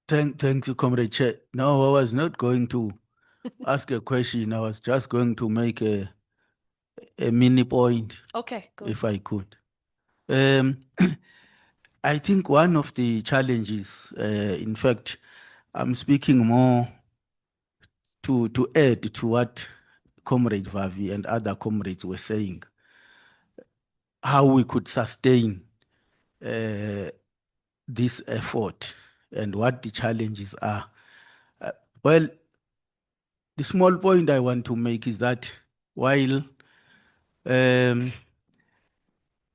Thank you, Comrade Chair. No, I was not going to ask a question. I was just going to make a mini point. Okay, go if I could. I think one of the challenges, in fact, I'm speaking more to add to what Comrade Vavi and other comrades were saying, how we could sustain this effort and what the challenges are. Well, the small point I want to make is that while FES,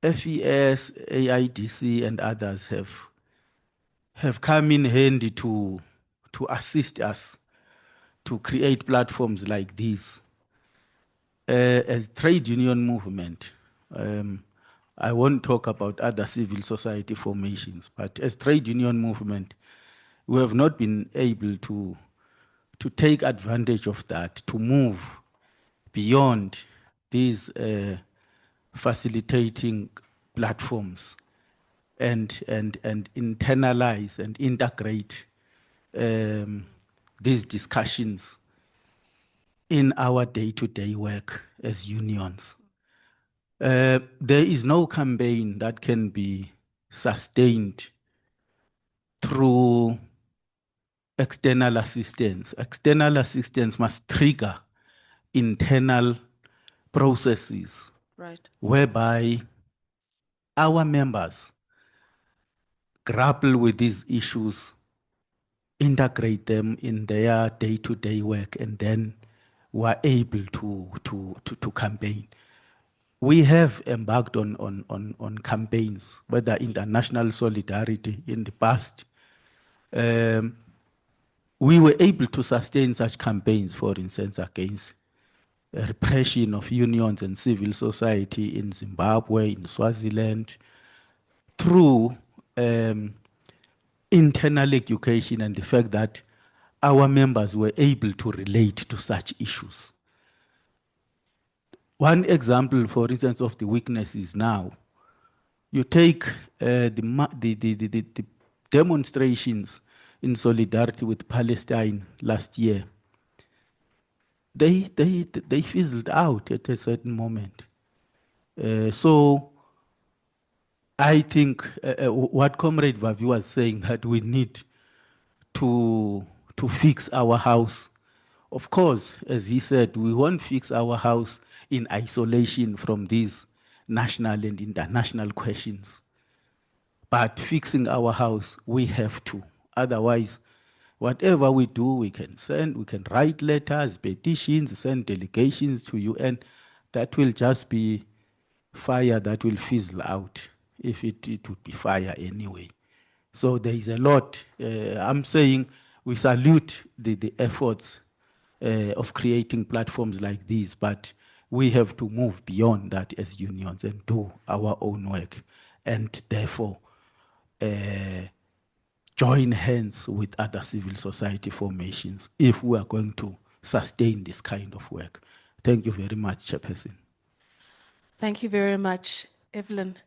AIDC, and others have come in handy to assist us to create platforms like this, as trade union movement, I won't talk about other civil society formations, but as trade union movement, we have not been able to take advantage of that, to move beyond these facilitating platforms and internalize and integrate these discussions in our day-to-day work as unions. There is no campaign that can be sustained through external assistance. External assistance must trigger internal processes, Right. whereby our members grapple with these issues, integrate them in their day-to-day work, and then were able to campaign. We have embarked on campaigns, whether international solidarity in the past. We were able to sustain such campaigns, for instance, against repression of unions and civil society in Zimbabwe, in Swaziland, through internal education and the fact that our members were able to relate to such issues. One example, for instance, of the weaknesses now, you take the demonstrations in solidarity with Palestine last year. They fizzled out at a certain moment. So I think what Comrade Vavi was saying, that we need to fix our house. Of course, as he said, we won't fix our house in isolation from these national and international questions. But fixing our house, we have to. Otherwise, whatever we do, we can write letters, petitions, send delegations to UN. That will just be fire that will fizzle out, if it would be fire anyway. So there is a lot. I'm saying we salute the efforts of creating platforms like these, but we have to move beyond that as unions and do our own work, and therefore join hands with other civil society formations if we are going to sustain this kind of work. Thank you very much, Chairperson. Thank you very much, Evelyn.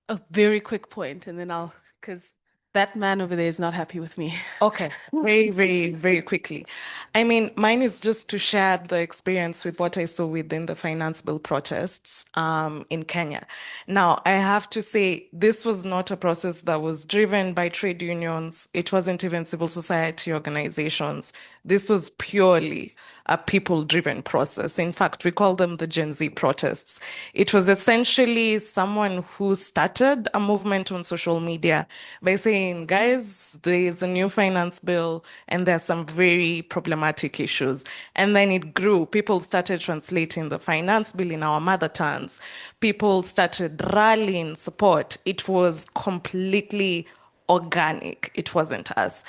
A very quick point, and then because that man over there is not happy with me. Okay, very, very, very quickly. I mean, mine is just to share the experience with what I saw within the finance bill protests in Kenya. Now, I have to say, this was not a process that was driven by trade unions. It wasn't even civil society organizations. This was purely a people-driven process. In fact, we call them the Gen Z protests. It was essentially someone who started a movement on social media by saying, guys, there is a new finance bill and there's some very problematic issues. And then it grew. People started translating the finance bill in our mother tongues. People started rallying support. It was completely organic. It wasn't us.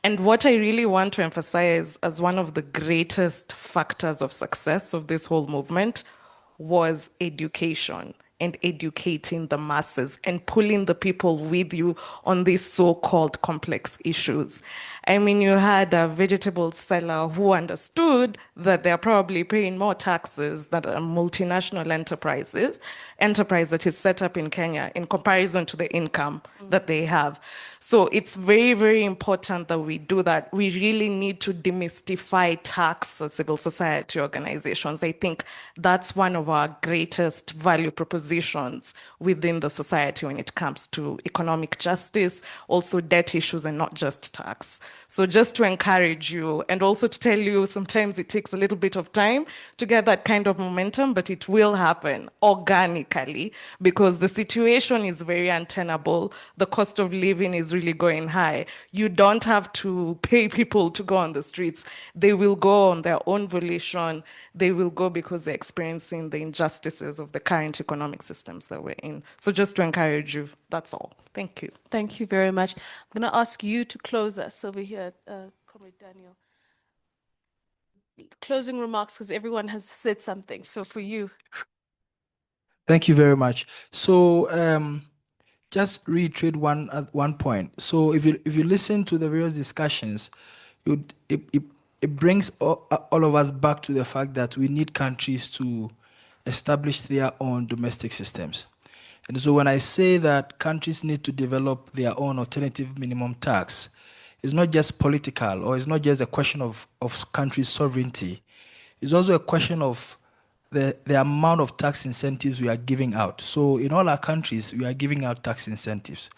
And what I really want to emphasize as one of the greatest factors of success of this whole movement was education and educating the masses and pulling the people with you on these so-called complex issues. I mean, you had a vegetable seller who understood that they're probably paying more taxes than a multinational enterprise that is set up in Kenya in comparison to the income that they have. So it's very, very important that we do that. We really need to demystify tax as civil society organizations. I think that's one of our greatest value propositions within the society when it comes to economic justice, also debt issues, and not just tax. So just to encourage you and also to tell you sometimes it takes a little bit of time to get that kind of momentum, but it will happen organically because the situation is very untenable. The cost of living is really going high. You don't have to pay people to go on the streets. They will go on their own volition. They will go because they're experiencing the injustices of the current economic systems that we're in. So just to encourage you, that's all. Thank you. Thank you very much. I'm going to ask you to close us over here, Comrade Daniel. Closing remarks, because everyone has said something. So for you. Thank you very much. So just reiterate one point. So if you listen to the various discussions, it brings all of us back to the fact that we need countries to establish their own domestic systems. And so when I say that countries need to develop their own alternative minimum tax, it's not just political, or it's not just a question of country sovereignty. It's also a question of the amount of tax incentives we are giving out. So in all our countries, we are giving out tax incentives.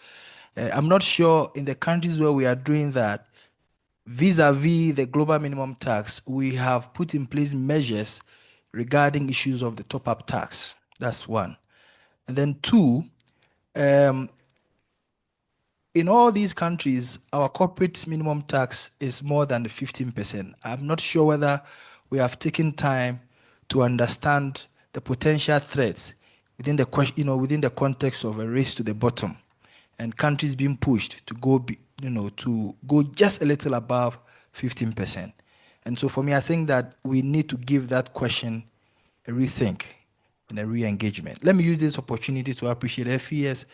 I'm not sure in the countries where we are doing that, vis-a-vis the global minimum tax, we have put in place measures regarding issues of the top-up tax. That's one. And then two, in all these countries, our corporate minimum tax is more than 15%. I'm not sure whether we have taken time to understand the potential threats within the within the context of a race to the bottom, and countries being pushed to go to go just a little above 15%. And so for me, I think that we need to give that question a rethink and a re-engagement. Let me use this opportunity to appreciate FES.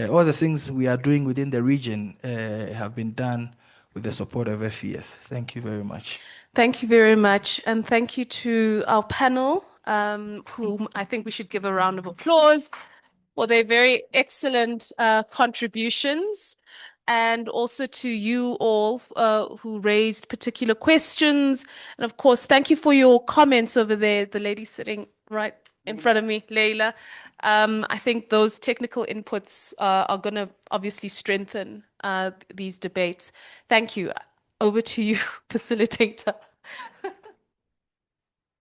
All the things we are doing within the region have been done with the support of FES. Thank you very much. Thank you very much. And thank you to our panel, whom I think we should give a round of applause for their very excellent contributions. And also to you all who raised particular questions. And of course, thank you for your comments over there, the lady sitting right in front of me, Leila. I think those technical inputs are going to obviously strengthen these debates. Thank you. Over to you, facilitator.